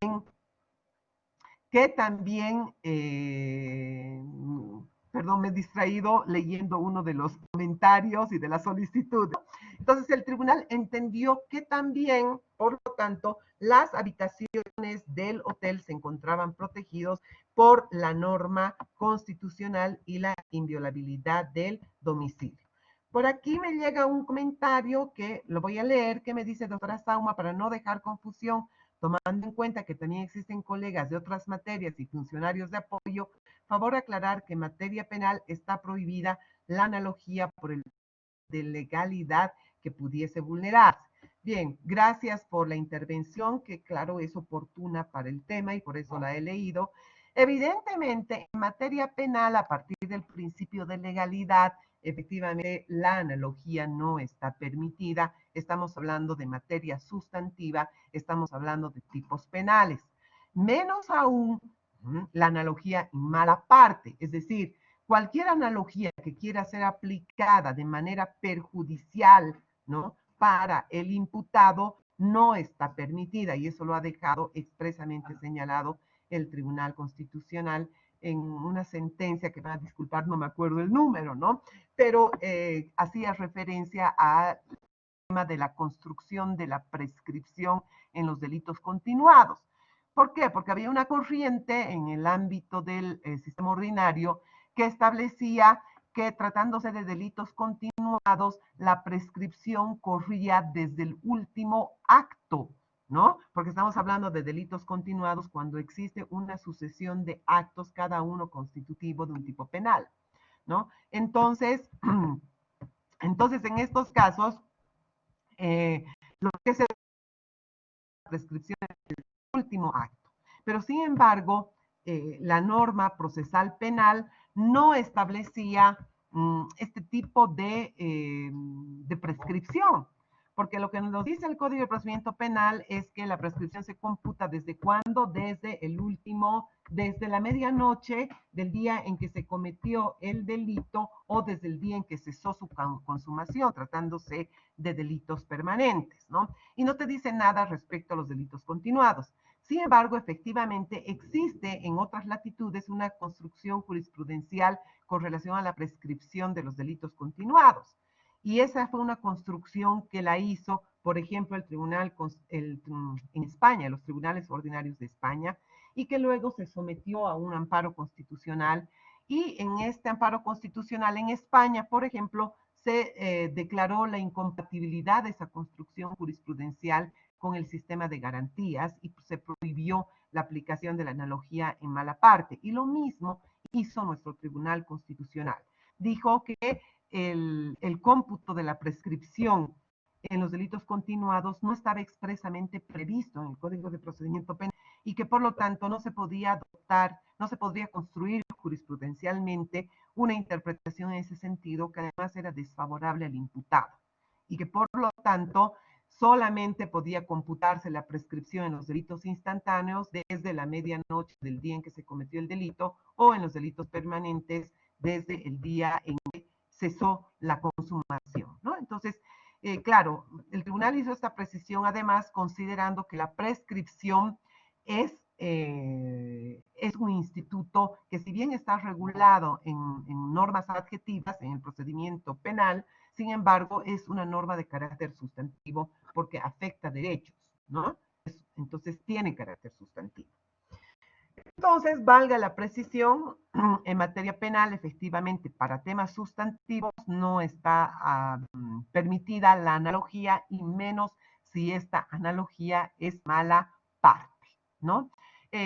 perdón, me he distraído leyendo uno de los comentarios y de la solicitud. Entonces, el tribunal entendió que también, por lo tanto, las habitaciones del hotel se encontraban protegidos por la norma constitucional y la inviolabilidad del domicilio. Por aquí me llega un comentario que lo voy a leer, que me dice, doctora Sauma, para no dejar confusión, tomando en cuenta que también existen colegas de otras materias y funcionarios de apoyo, favor aclarar que en materia penal está prohibida la analogía por el de legalidad que pudiese vulnerarse. Bien, gracias por la intervención, que claro es oportuna para el tema y por eso la he leído. Evidentemente, en materia penal, a partir del principio de legalidad, efectivamente la analogía no está permitida. Estamos hablando de materia sustantiva, estamos hablando de tipos penales. Menos aún la analogía en mala parte, es decir, cualquier analogía que quiera ser aplicada de manera perjudicial, ¿no?, para el imputado no está permitida, y eso lo ha dejado expresamente señalado el Tribunal Constitucional en una sentencia que, van a disculpar, no me acuerdo el número, ¿no? Pero hacía referencia al tema de la construcción de la prescripción en los delitos continuados. ¿Por qué? Porque había una corriente en el ámbito del sistema ordinario que establecía que, tratándose de delitos continuados, la prescripción corría desde el último acto, ¿no? Porque estamos hablando de delitos continuados cuando existe una sucesión de actos, cada uno constitutivo de un tipo penal, ¿no? Entonces, en estos casos, lo que se prescripción es el último acto. Pero sin embargo, la norma procesal penal no establecía este tipo de prescripción, porque lo que nos dice el Código de Procedimiento Penal es que la prescripción se computa desde cuándo, desde la medianoche del día en que se cometió el delito o desde el día en que cesó su consumación, tratándose de delitos permanentes, ¿no? Y no te dice nada respecto a los delitos continuados. Sin embargo, efectivamente existe en otras latitudes una construcción jurisprudencial con relación a la prescripción de los delitos continuados. Y esa fue una construcción que la hizo, por ejemplo, el tribunal en España, los tribunales ordinarios de España, y que luego se sometió a un amparo constitucional. Y en este amparo constitucional en España, por ejemplo, se declaró la incompatibilidad de esa construcción jurisprudencial con el sistema de garantías y se prohibió la aplicación de la analogía en mala parte. Y lo mismo hizo nuestro Tribunal Constitucional. Dijo que el cómputo de la prescripción en los delitos continuados no estaba expresamente previsto en el Código de Procedimiento Penal y que por lo tanto no se podía adoptar, no se podría construir jurisprudencialmente una interpretación en ese sentido, que además era desfavorable al imputado y que por lo tanto solamente podía computarse la prescripción en los delitos instantáneos desde la medianoche del día en que se cometió el delito o en los delitos permanentes desde el día en que cesó la consumación, ¿no? Entonces, claro, el tribunal hizo esta precisión además considerando que la prescripción es un instituto que, si bien está regulado en normas adjetivas en el procedimiento penal, sin embargo es una norma de carácter sustantivo porque afecta derechos, ¿no? Entonces tiene carácter sustantivo. Entonces, valga la precisión, en materia penal, efectivamente, para temas sustantivos no está permitida la analogía, y menos si esta analogía es mala parte, ¿no?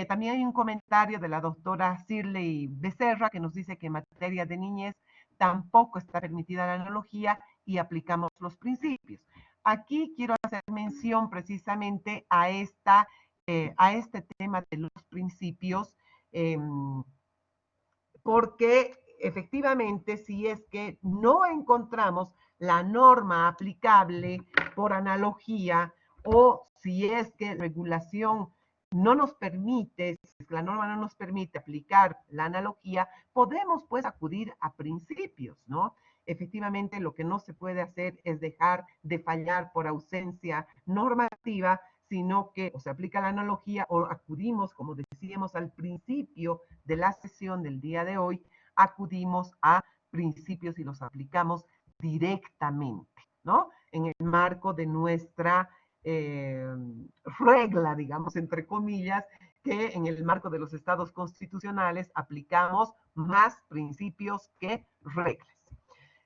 También hay un comentario de la doctora Shirley Becerra que nos dice que en materia de niñez tampoco está permitida la analogía y aplicamos los principios. Aquí quiero hacer mención precisamente a este tema de los principios, eh, porque efectivamente, si es que no encontramos la norma aplicable por analogía, o si es que regulación no nos permite, si es que la norma no nos permite aplicar la analogía, podemos pues acudir a principios, ¿no? efectivamente lo que no se puede hacer es dejar de fallar por ausencia normativa, sino que o se aplica la analogía o acudimos, como decíamos al principio de la sesión del día de hoy, acudimos a principios y los aplicamos directamente, ¿no? En el marco de nuestra regla, digamos, entre comillas, que en el marco de los estados constitucionales aplicamos más principios que reglas.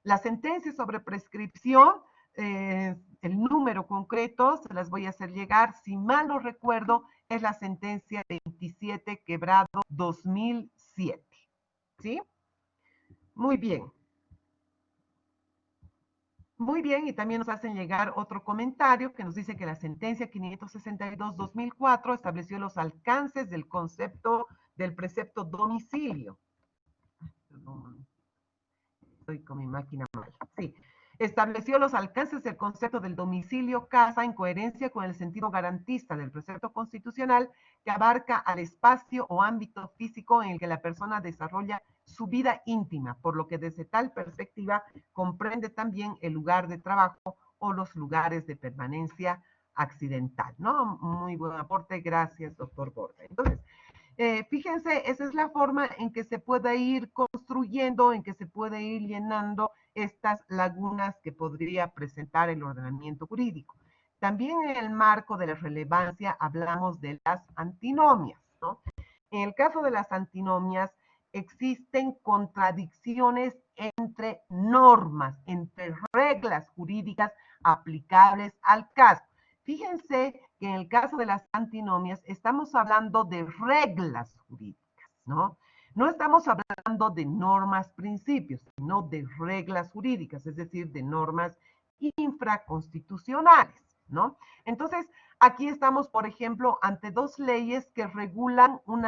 La sentencia sobre prescripción, el número concreto, se las voy a hacer llegar, si mal no recuerdo, es la sentencia 27 quebrado 2007. ¿Sí? Muy bien. Muy bien, y también nos hacen llegar otro comentario que nos dice que la sentencia 562-2004 estableció los alcances del concepto del precepto domicilio. Perdón, estoy con mi máquina mal. Sí, estableció los alcances del concepto del domicilio casa en coherencia con el sentido garantista del precepto constitucional que abarca al espacio o ámbito físico en el que la persona desarrolla su vida íntima, por lo que desde tal perspectiva comprende también el lugar de trabajo o los lugares de permanencia accidental, ¿no? Muy buen aporte, gracias, doctor Borja. Entonces, fíjense, esa es la forma en que se puede ir construyendo, en que se puede ir llenando estas lagunas que podría presentar el ordenamiento jurídico. También en el marco de la relevancia hablamos de las antinomias, ¿no? En el caso de las antinomias existen contradicciones entre normas, entre reglas jurídicas aplicables al caso. Fíjense que en el caso de las antinomias estamos hablando de reglas jurídicas, ¿no? No estamos hablando de normas, principios, sino de reglas jurídicas, es decir, de normas infraconstitucionales, ¿no? Entonces, aquí estamos, por ejemplo, ante dos leyes que regulan un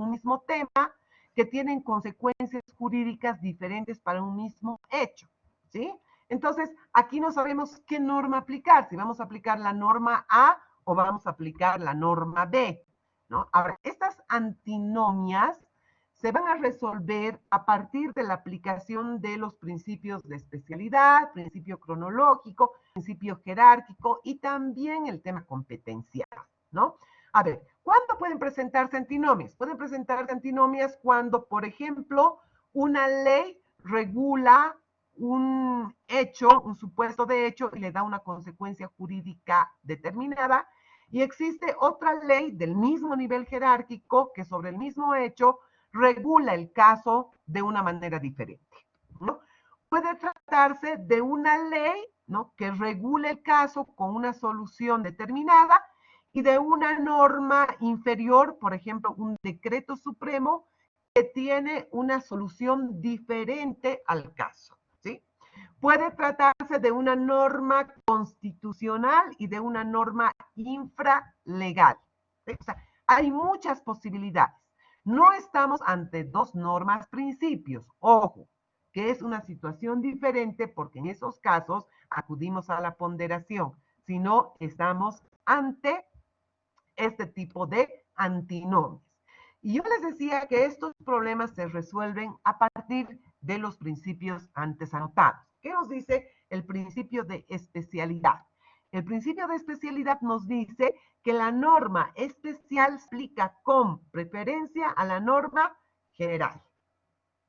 mismo tema, que tienen consecuencias jurídicas diferentes para un mismo hecho, ¿sí? Entonces, aquí no sabemos qué norma aplicar, si vamos a aplicar la norma A o vamos a aplicar la norma B, ¿no? Ahora, estas antinomias se van a resolver a partir de la aplicación de los principios de especialidad, principio cronológico, principio jerárquico y también el tema competencial, ¿no? A ver, ¿cuándo pueden presentarse antinomias? Pueden presentarse antinomias cuando, por ejemplo, una ley regula un hecho, un supuesto de hecho, y le da una consecuencia jurídica determinada, y existe otra ley del mismo nivel jerárquico que sobre el mismo hecho regula el caso de una manera diferente, ¿no? Puede tratarse de una ley, ¿no?, que regule el caso con una solución determinada y de una norma inferior, por ejemplo, un decreto supremo que tiene una solución diferente al caso, ¿sí? Puede tratarse de una norma constitucional y de una norma infralegal, ¿sí? O sea, hay muchas posibilidades. No estamos ante dos normas principios, ojo, que es una situación diferente porque en esos casos acudimos a la ponderación, sino estamos ante este tipo de antinomias. Y yo les decía que estos problemas se resuelven a partir de los principios antes anotados. ¿Qué nos dice el principio de especialidad? El principio de especialidad nos dice que la norma especial se aplica con preferencia a la norma general,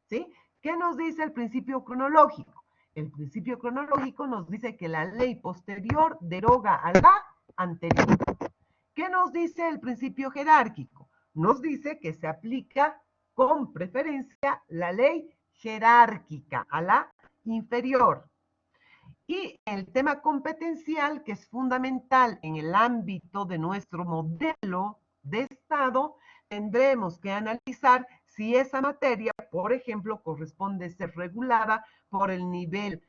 ¿sí? ¿Qué nos dice el principio cronológico? El principio cronológico nos dice que la ley posterior deroga a la anterior. ¿Qué nos dice el principio jerárquico? Nos dice que se aplica con preferencia la ley jerárquica a la inferior. Y el tema competencial, que es fundamental en el ámbito de nuestro modelo de Estado, tendremos que analizar si esa materia, por ejemplo, corresponde ser regulada por el nivel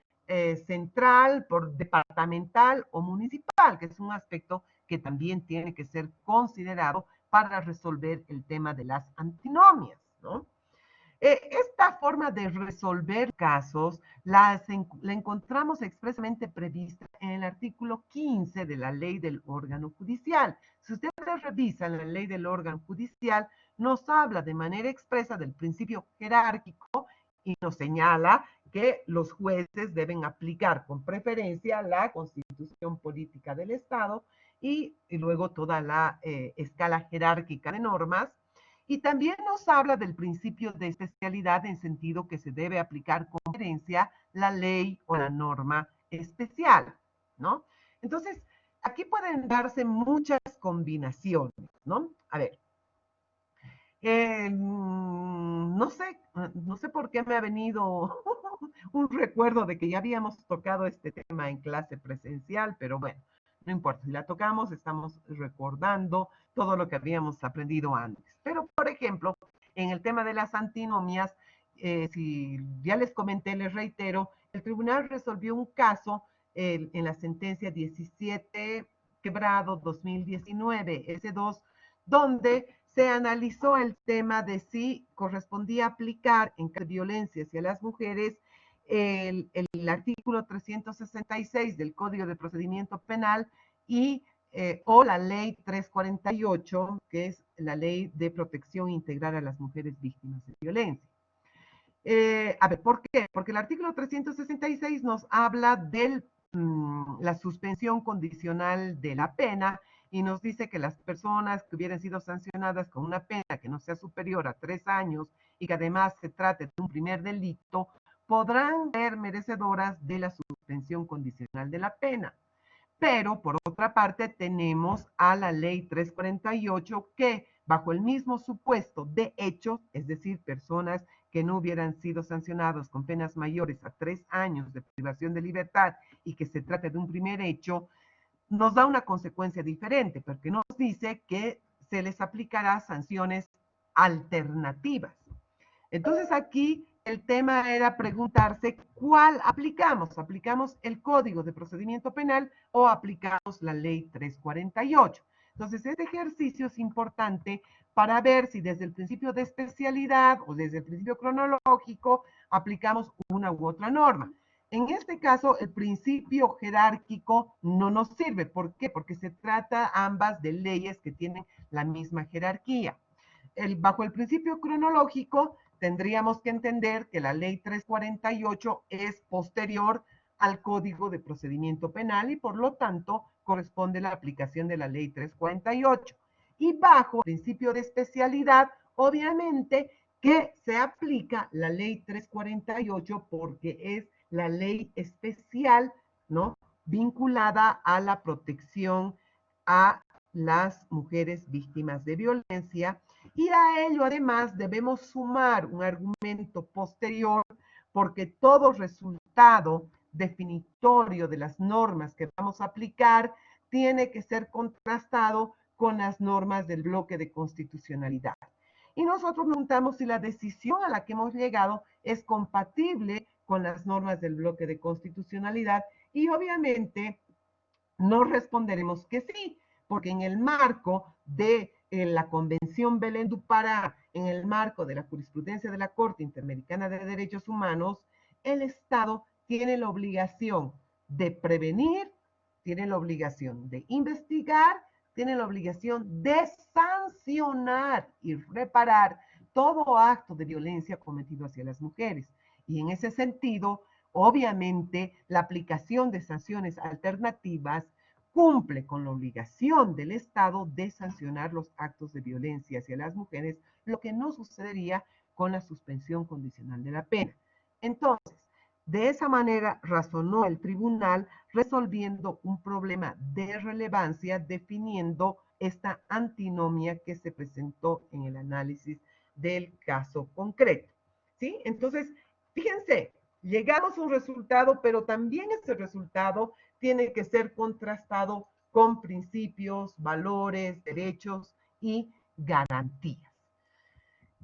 central, por departamental o municipal, que es un aspecto que también tiene que ser considerado para resolver el tema de las antinomias, ¿no? Esta forma de resolver casos la encontramos expresamente prevista en el artículo 15 de la ley del órgano judicial. Si ustedes revisan la ley del órgano judicial, nos habla de manera expresa del principio jerárquico y nos señala que los jueces deben aplicar con preferencia la Constitución Política del Estado y luego toda la escala jerárquica de normas. Y también nos habla del principio de especialidad en sentido que se debe aplicar con preferencia la ley o la norma especial, ¿no? Entonces, aquí pueden darse muchas combinaciones, ¿no? A ver, no sé por qué me ha venido un recuerdo de que ya habíamos tocado este tema en clase presencial, pero bueno, no importa, si la tocamos, estamos recordando todo lo que habíamos aprendido antes. Pero, por ejemplo, en el tema de las antinomias, si ya les comenté, les reitero, el tribunal resolvió un caso en la sentencia 17/2019, S2, donde se analizó el tema de si correspondía aplicar en caso de violencia hacia las mujeres el artículo 366 del Código de Procedimiento Penal y o la ley 348, que es la ley de protección integral a las mujeres víctimas de violencia. A ver, ¿por qué? Porque el artículo 366 nos habla de la suspensión condicional de la pena y nos dice que las personas que hubieran sido sancionadas con una pena que no sea superior a 3 años y que además se trate de un primer delito, podrán ser merecedoras de la suspensión condicional de la pena. Pero por otra parte tenemos a la ley 348 que bajo el mismo supuesto de hechos, es decir, personas que no hubieran sido sancionados con penas mayores a 3 años de privación de libertad y que se trate de un primer hecho, nos da una consecuencia diferente, porque nos dice que se les aplicará sanciones alternativas. Entonces aquí el tema era preguntarse cuál aplicamos. ¿Aplicamos el Código de Procedimiento Penal o aplicamos la Ley 348? Entonces, este ejercicio es importante para ver si desde el principio de especialidad o desde el principio cronológico aplicamos una u otra norma. En este caso, el principio jerárquico no nos sirve. ¿Por qué? Porque se trata ambas de leyes que tienen la misma jerarquía. Bajo el principio cronológico, tendríamos que entender que la ley 348 es posterior al Código de Procedimiento Penal y por lo tanto corresponde la aplicación de la ley 348. Y bajo el principio de especialidad, obviamente que se aplica la ley 348 porque es la ley especial, ¿no? Vinculada a la protección a las mujeres víctimas de violencia y a ello además debemos sumar un argumento posterior porque todo resultado definitorio de las normas que vamos a aplicar tiene que ser contrastado con las normas del bloque de constitucionalidad. Y nosotros preguntamos si la decisión a la que hemos llegado es compatible con las normas del bloque de constitucionalidad y obviamente no responderemos que sí, porque en el marco de la Convención Belén du Pará, en el marco de la jurisprudencia de la Corte Interamericana de Derechos Humanos, el Estado tiene la obligación de prevenir, tiene la obligación de investigar, tiene la obligación de sancionar y reparar todo acto de violencia cometido hacia las mujeres. Y en ese sentido, obviamente, la aplicación de sanciones alternativas cumple con la obligación del Estado de sancionar los actos de violencia hacia las mujeres, lo que no sucedería con la suspensión condicional de la pena. Entonces, de esa manera razonó el tribunal resolviendo un problema de relevancia, definiendo esta antinomia que se presentó en el análisis del caso concreto. ¿Sí? Entonces, fíjense, llegamos a un resultado, pero también ese resultado tiene que ser contrastado con principios, valores, derechos y garantías.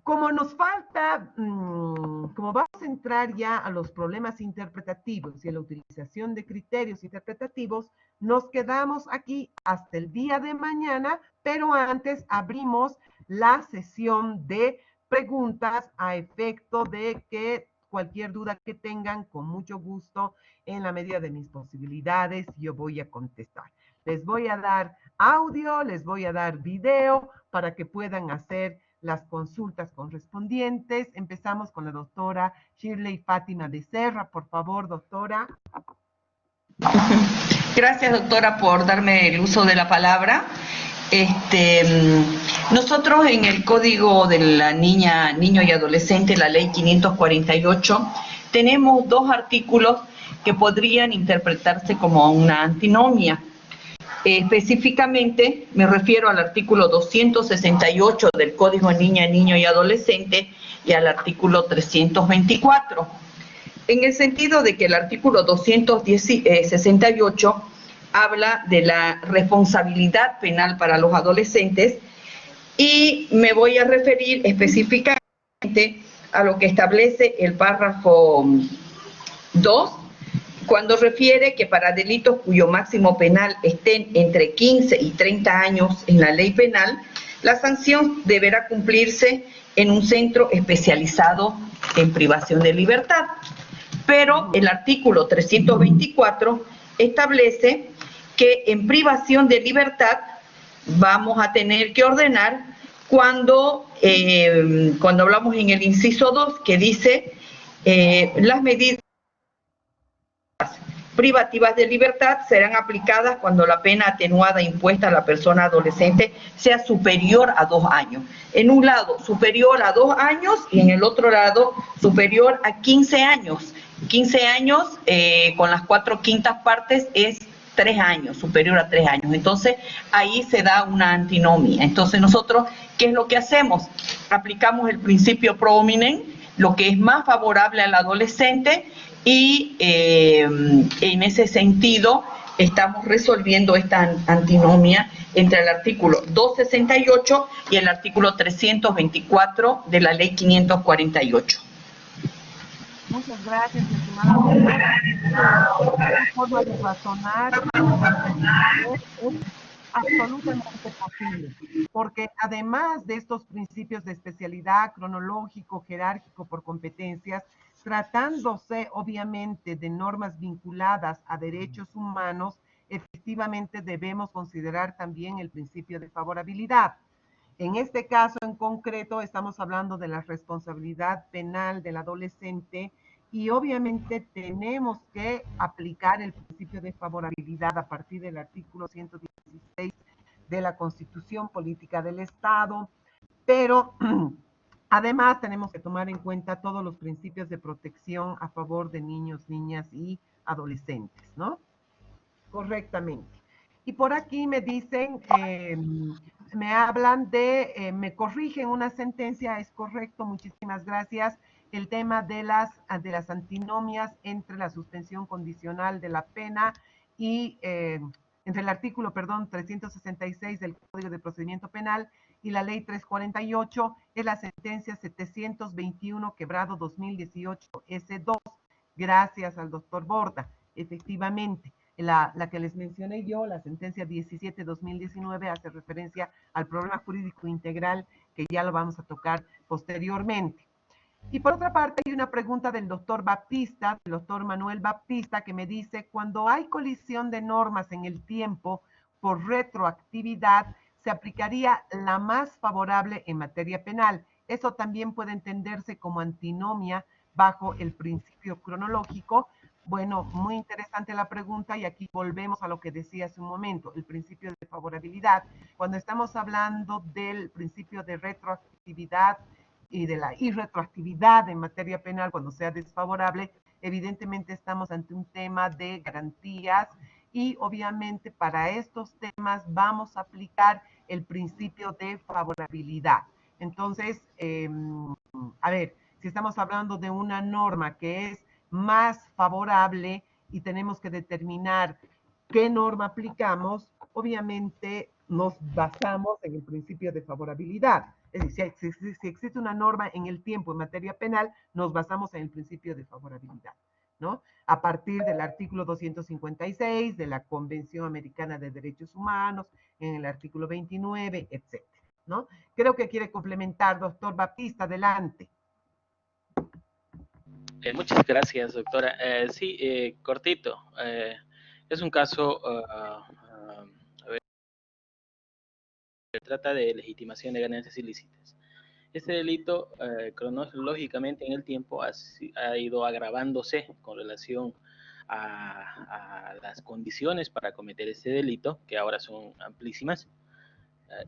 Como nos falta, como vamos a entrar ya a los problemas interpretativos y a la utilización de criterios interpretativos, nos quedamos aquí hasta el día de mañana, pero antes abrimos la sesión de preguntas a efecto de que cualquier duda que tengan, con mucho gusto, en la medida de mis posibilidades, yo voy a contestar. Les voy a dar audio, les voy a dar video para que puedan hacer las consultas correspondientes. Empezamos con la doctora Shirley Fátima Becerra. Por favor, doctora. Gracias, doctora, por darme el uso de la palabra. Nosotros en el Código de la Niño y Adolescente, la Ley 548, tenemos dos artículos que podrían interpretarse como una antinomia. Específicamente me refiero al artículo 268 del Código Niño y Adolescente y al artículo 324. En el sentido de que el artículo 268 habla de la responsabilidad penal para los adolescentes y me voy a referir específicamente a lo que establece el párrafo 2, cuando refiere que para delitos cuyo máximo penal estén entre 15 y 30 años en la ley penal, la sanción deberá cumplirse en un centro especializado en privación de libertad. Pero el artículo 324 establece que en privación de libertad vamos a tener que ordenar cuando hablamos en el inciso 2, que dice las medidas privativas de libertad serán aplicadas cuando la pena atenuada impuesta a la persona adolescente sea superior a 2 años. En un lado, superior a 2 años y en el otro lado, superior a 15 años. 15 años con las 4/5 partes es 3 años, superior a 3 años. Entonces, ahí se da una antinomia. Entonces, nosotros, ¿qué es lo que hacemos? Aplicamos el principio pro hominem, lo que es más favorable al adolescente, y en ese sentido estamos resolviendo esta antinomia entre el artículo 268 y el artículo 324 de la ley 548. Muchas gracias, estimada doctora. Esta forma de razonar es absolutamente posible, porque además de estos principios de especialidad cronológico, jerárquico por competencias, tratándose obviamente de normas vinculadas a derechos humanos, efectivamente debemos considerar también el principio de favorabilidad. En este caso en concreto estamos hablando de la responsabilidad penal del adolescente y obviamente tenemos que aplicar el principio de favorabilidad a partir del artículo 116 de la Constitución Política del Estado, pero además tenemos que tomar en cuenta todos los principios de protección a favor de niños, niñas y adolescentes, ¿no? Correctamente. Y por aquí me dicen, me hablan me corrigen una sentencia, es correcto, muchísimas gracias. El tema de las antinomias entre la suspensión condicional de la pena y entre el artículo, perdón, 366 del Código de Procedimiento Penal y la ley 348 es la sentencia 721 quebrado 2018 S2. Gracias al doctor Borda, efectivamente. La que les mencioné yo, la sentencia 17-2019, hace referencia al problema jurídico integral que ya lo vamos a tocar posteriormente. Y por otra parte, hay una pregunta del doctor Baptista, del doctor Manuel Baptista, que me dice, cuando hay colisión de normas en el tiempo por retroactividad, se aplicaría la más favorable en materia penal. Eso también puede entenderse como antinomia bajo el principio cronológico. Bueno, muy interesante la pregunta y aquí volvemos a lo que decía hace un momento, el principio de favorabilidad. Cuando estamos hablando del principio de retroactividad y de la irretroactividad en materia penal cuando sea desfavorable, evidentemente estamos ante un tema de garantías y obviamente para estos temas vamos a aplicar el principio de favorabilidad. Entonces, a ver, si estamos hablando de una norma que es más favorable y tenemos que determinar qué norma aplicamos, obviamente nos basamos en el principio de favorabilidad. Es decir, si existe una norma en el tiempo en materia penal, nos basamos en el principio de favorabilidad, ¿no? A partir del artículo 256 de la Convención Americana de Derechos Humanos, en el artículo 29, etcétera, ¿no? Creo que quiere complementar, doctor Baptista, adelante. Muchas gracias, doctora. Sí, cortito. Es un caso, a ver, se trata de legitimación de ganancias ilícitas. Este delito cronológicamente en el tiempo ha ido agravándose con relación a las condiciones para cometer este delito, que ahora son amplísimas,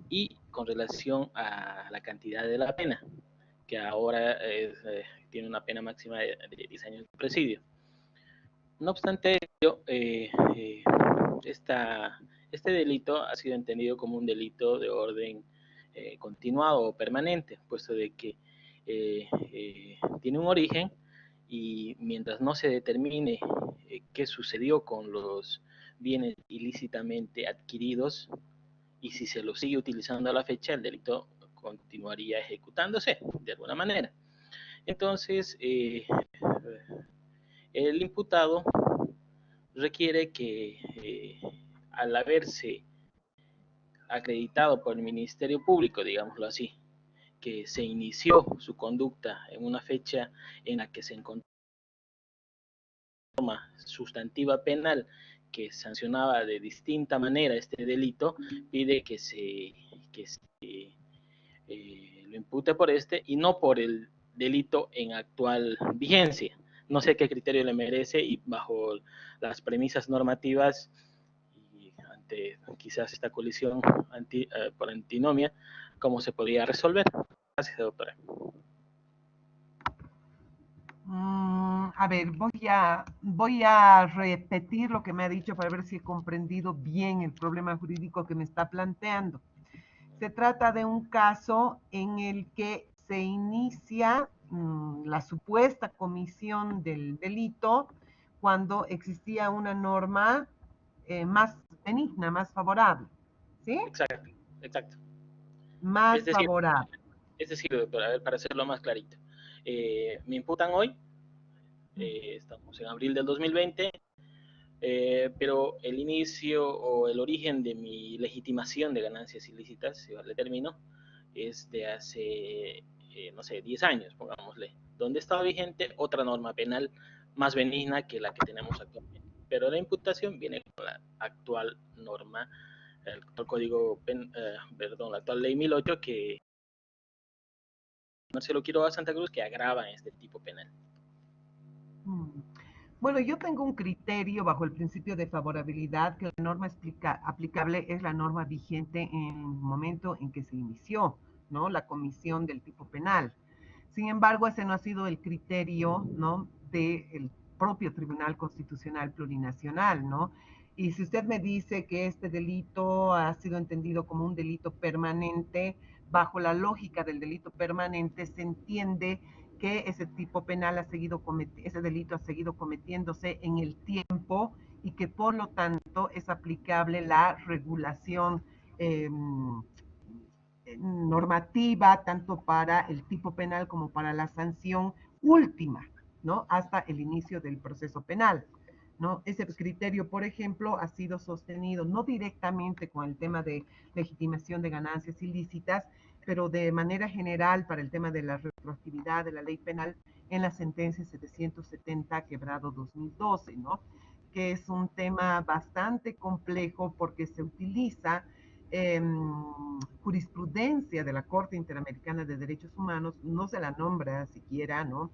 y con relación a la cantidad de la pena, que ahora tiene una pena máxima de 10 años de presidio. No obstante ello, este delito ha sido entendido como un delito de orden continuado o permanente, puesto de que tiene un origen y mientras no se determine qué sucedió con los bienes ilícitamente adquiridos y si se los sigue utilizando a la fecha, el delito continuaría ejecutándose de alguna manera. Entonces, el imputado requiere que al haberse acreditado por el Ministerio Público, digámoslo así, que se inició su conducta en una fecha en la que se encontraba sustantiva penal que sancionaba de distinta manera este delito, pide que se lo impute por este y no por el delito en actual vigencia. No sé qué criterio le merece y bajo las premisas normativas y ante quizás esta colisión por antinomia, ¿cómo se podría resolver? Gracias, doctora. A ver, voy a repetir lo que me ha dicho para ver si he comprendido bien el problema jurídico que me está planteando. Se trata de un caso en el que se inicia la supuesta comisión del delito cuando existía una norma más benigna, más favorable, ¿sí? Exacto, exacto. Más Es decir, favorable. doctora, a ver, para hacerlo más clarito. Me imputan hoy, estamos en abril del 2020, pero el inicio o el origen de mi legitimación de ganancias ilícitas, si vale el término, es de hace, no sé, 10 años, pongámosle, donde estaba vigente otra norma penal más benigna que la que tenemos actualmente. Pero la imputación viene con la actual norma, el actual código, perdón, la actual ley 1008 que Marcelo Quiroga Santa Cruz que agrava este tipo penal. Bueno, yo tengo un criterio bajo el principio de favorabilidad que la norma aplicable es la norma vigente en el momento en que se inició, ¿no? La comisión del tipo penal. Sin embargo, ese no ha sido el criterio, ¿no? Del propio Tribunal Constitucional Plurinacional, ¿no? Y si usted me dice que este delito ha sido entendido como un delito permanente, bajo la lógica del delito permanente se entiende que ese tipo penal ese delito ha seguido cometiéndose en el tiempo y que por lo tanto es aplicable la regulación eh, normativa tanto para el tipo penal como para la sanción última, ¿no? Hasta el inicio del proceso penal. ¿No? Ese criterio, por ejemplo, ha sido sostenido no directamente con el tema de legitimación de ganancias ilícitas, pero de manera general para el tema de la retroactividad de la ley penal en la sentencia 770/2012, ¿no? Que es un tema bastante complejo porque se utiliza jurisprudencia de la Corte Interamericana de Derechos Humanos, no se la nombra siquiera, ¿no?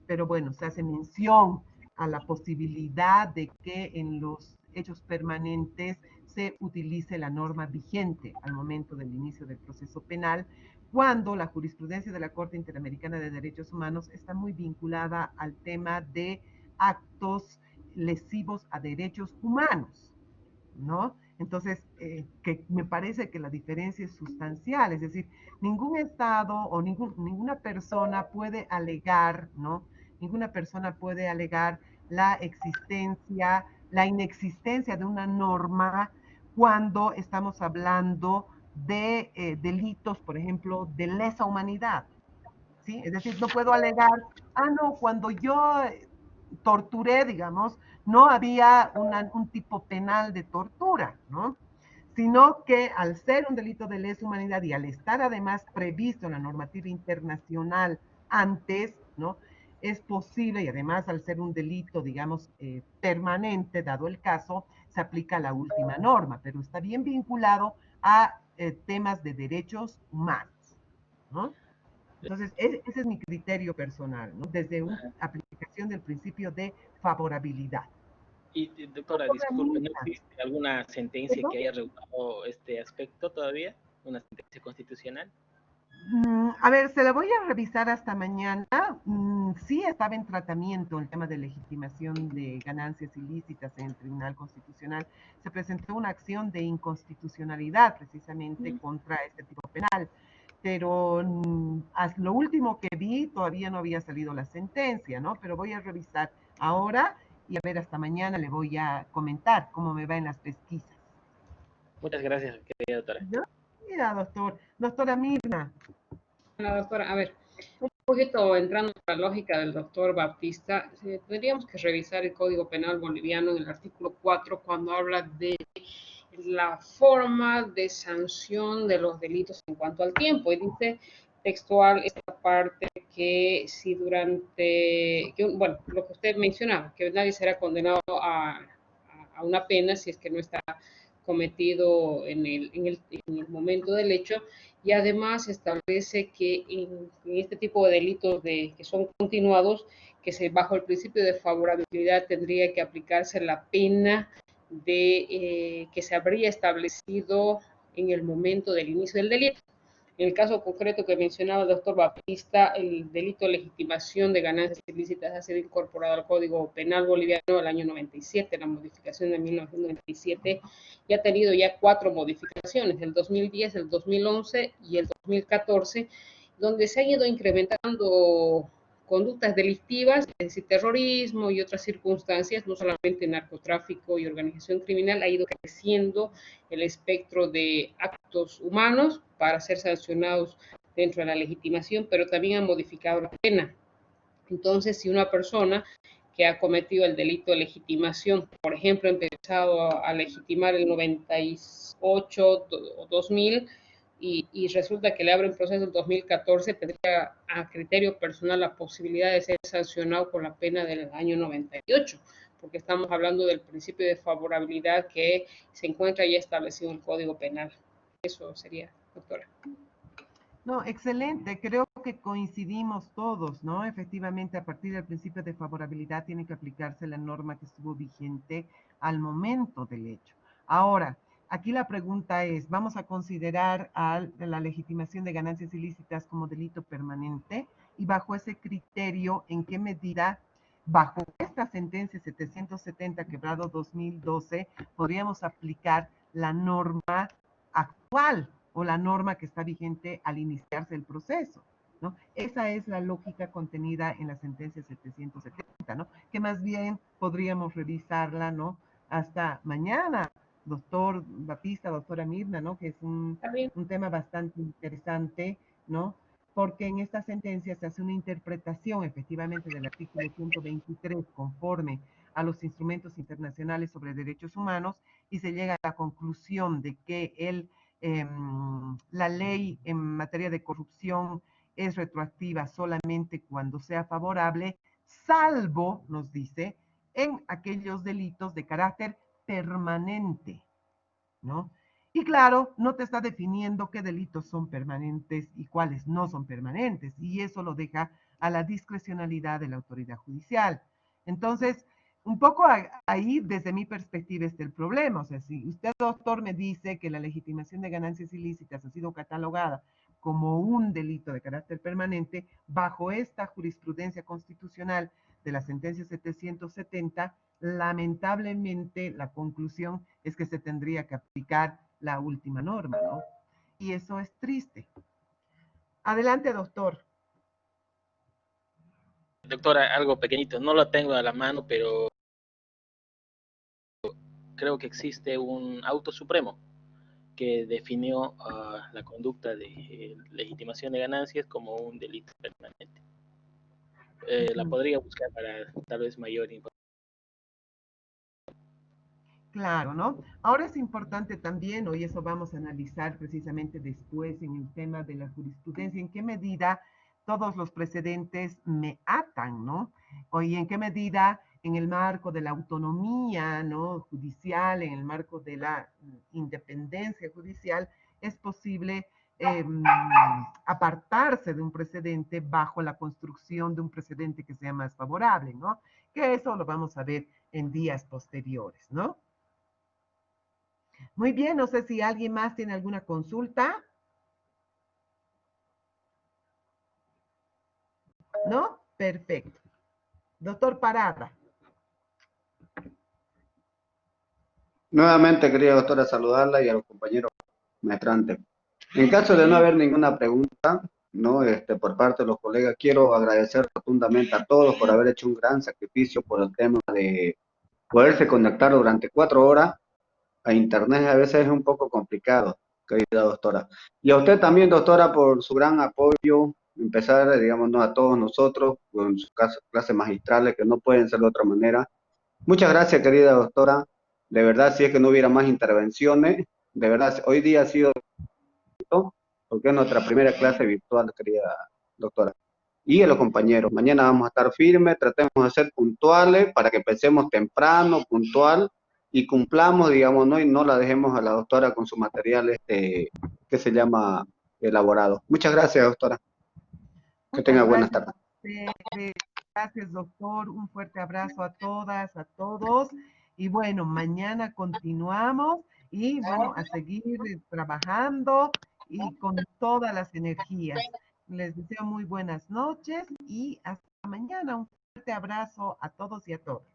Pero bueno, se hace mención a la posibilidad de que en los hechos permanentes se utilice la norma vigente al momento del inicio del proceso penal, cuando la jurisprudencia de la Corte Interamericana de Derechos Humanos está muy vinculada al tema de actos lesivos a derechos humanos, ¿no? Entonces, que me parece que la diferencia es sustancial, es decir, ningún Estado o ninguna persona puede alegar, ¿no? Ninguna persona puede alegar la existencia, la inexistencia de una norma cuando estamos hablando de delitos, por ejemplo, de lesa humanidad, ¿sí? Es decir, no puedo alegar, no, cuando yo torturé, digamos, no había un tipo penal de tortura, ¿no? Sino que al ser un delito de lesa humanidad y al estar además previsto en la normativa internacional antes, ¿no? Es posible, y además al ser un delito, digamos, permanente, dado el caso, se aplica la última norma, pero está bien vinculado a temas de derechos humanos, ¿no? Entonces, ese es mi criterio personal, ¿no? Desde una Ajá. aplicación del principio de favorabilidad. Y doctora, Doctora disculpe, ¿no Mirna, existe alguna sentencia ¿perdón? que haya regulado este aspecto todavía? ¿Una sentencia constitucional? A ver, se la voy a revisar hasta mañana. Sí estaba en tratamiento el tema de legitimación de ganancias ilícitas en el Tribunal Constitucional. Se presentó una acción de inconstitucionalidad precisamente contra este tipo penal, pero lo último que vi todavía no había salido la sentencia, ¿no? Pero voy a revisar ahora y a ver, hasta mañana le voy a comentar cómo me va en las pesquisas. Muchas gracias, querida doctora. ¿Ya? Mira, doctora Mirna. Bueno, doctora, a ver, un poquito entrando en la lógica del doctor Baptista, tendríamos que revisar el Código Penal boliviano en el artículo 4 cuando habla de la forma de sanción de los delitos en cuanto al tiempo. Y dice textual esta parte que si durante, bueno, lo que usted mencionaba, que nadie será condenado a una pena si es que no está cometido en el momento del hecho, y además establece que en este tipo de delitos que son continuados, que bajo el principio de favorabilidad tendría que aplicarse la pena que se habría establecido en el momento del inicio del delito. En el caso concreto que mencionaba el doctor Baptista, el delito de legitimación de ganancias ilícitas ha sido incorporado al Código Penal boliviano el año 97, la modificación de 1997, y ha tenido ya 4 modificaciones, el 2010, el 2011 y el 2014, donde se han ido incrementando conductas delictivas, es decir, terrorismo y otras circunstancias, no solamente narcotráfico y organización criminal, ha ido creciendo el espectro de actos humanos para ser sancionados dentro de la legitimación, pero también han modificado la pena. Entonces, si una persona que ha cometido el delito de legitimación, por ejemplo, ha empezado a legitimar el 98 o 2000 y resulta que le abren proceso en 2014, tendría a criterio personal la posibilidad de ser sancionado con la pena del año 98, porque estamos hablando del principio de favorabilidad que se encuentra ya establecido en el Código Penal. Eso sería, doctora. No, excelente. Creo que coincidimos todos, ¿no? Efectivamente, a partir del principio de favorabilidad tiene que aplicarse la norma que estuvo vigente al momento del hecho. Ahora, aquí la pregunta es, ¿vamos a considerar la legitimación de ganancias ilícitas como delito permanente? Y bajo ese criterio, ¿en qué medida, bajo esta sentencia 770 quebrado 2012, podríamos aplicar la norma actual o la norma que está vigente al iniciarse el proceso? ¿No? Esa es la lógica contenida en la sentencia 770, ¿no? Que más bien podríamos revisarla, ¿no? Hasta mañana, doctor Baptista, doctora Mirna, ¿no? Que es un tema bastante interesante, ¿no? Porque en esta sentencia se hace una interpretación efectivamente del artículo 123 conforme a los instrumentos internacionales sobre derechos humanos y se llega a la conclusión de que la ley en materia de corrupción es retroactiva solamente cuando sea favorable, salvo, nos dice, en aquellos delitos de carácter permanente, ¿no? Y claro, no te está definiendo qué delitos son permanentes y cuáles no son permanentes, y eso lo deja a la discrecionalidad de la autoridad judicial. Entonces, un poco ahí, desde mi perspectiva, está el problema. O sea, si usted, doctor, me dice que la legitimación de ganancias ilícitas ha sido catalogada como un delito de carácter permanente, bajo esta jurisprudencia constitucional de la sentencia 770, lamentablemente la conclusión es que se tendría que aplicar la última norma, ¿no? Y eso es triste. Adelante, doctor. Doctora, algo pequeñito, no lo tengo a la mano, pero creo que existe un auto supremo que definió la conducta de legitimación de ganancias como un delito permanente. La podría buscar para tal vez mayor información. Claro, ¿no? Ahora es importante también, y eso vamos a analizar precisamente después en el tema de la jurisprudencia, en qué medida todos los precedentes me atan, ¿no? Y en qué medida en el marco de la autonomía, ¿no? Judicial, en el marco de la independencia judicial, es posible apartarse de un precedente bajo la construcción de un precedente que sea más favorable, ¿no? Que eso lo vamos a ver en días posteriores, ¿no? Muy bien, no sé si alguien más tiene alguna consulta. ¿No? Perfecto. Doctor Parada. Nuevamente, querida doctora, saludarla y a los compañeros maestrantes. En caso de no haber ninguna pregunta, ¿no? Por parte de los colegas, quiero agradecer rotundamente a todos por haber hecho un gran sacrificio por el tema de poderse conectar durante 4 horas a internet. A veces es un poco complicado, querida doctora. Y a usted también, doctora, por su gran apoyo, empezar, digamos, ¿no? A todos nosotros con sus clases magistrales que no pueden ser de otra manera. Muchas gracias, querida doctora. De verdad, si es que no hubiera más intervenciones, de verdad, hoy día ha sido porque es nuestra primera clase virtual, querida doctora. Y a los compañeros, mañana vamos a estar firmes, tratemos de ser puntuales para que empecemos temprano, puntual, y cumplamos, digamos, ¿no? Y no la dejemos a la doctora con su material que se llama elaborado. Muchas gracias, doctora. Que tenga Muchas buenas gracias tardes. a ustedes. Gracias, doctor. Un fuerte abrazo a todas, a todos. Y bueno, mañana continuamos y bueno, a seguir trabajando y con todas las energías. Les deseo muy buenas noches y hasta mañana. Un fuerte abrazo a todos y a todas.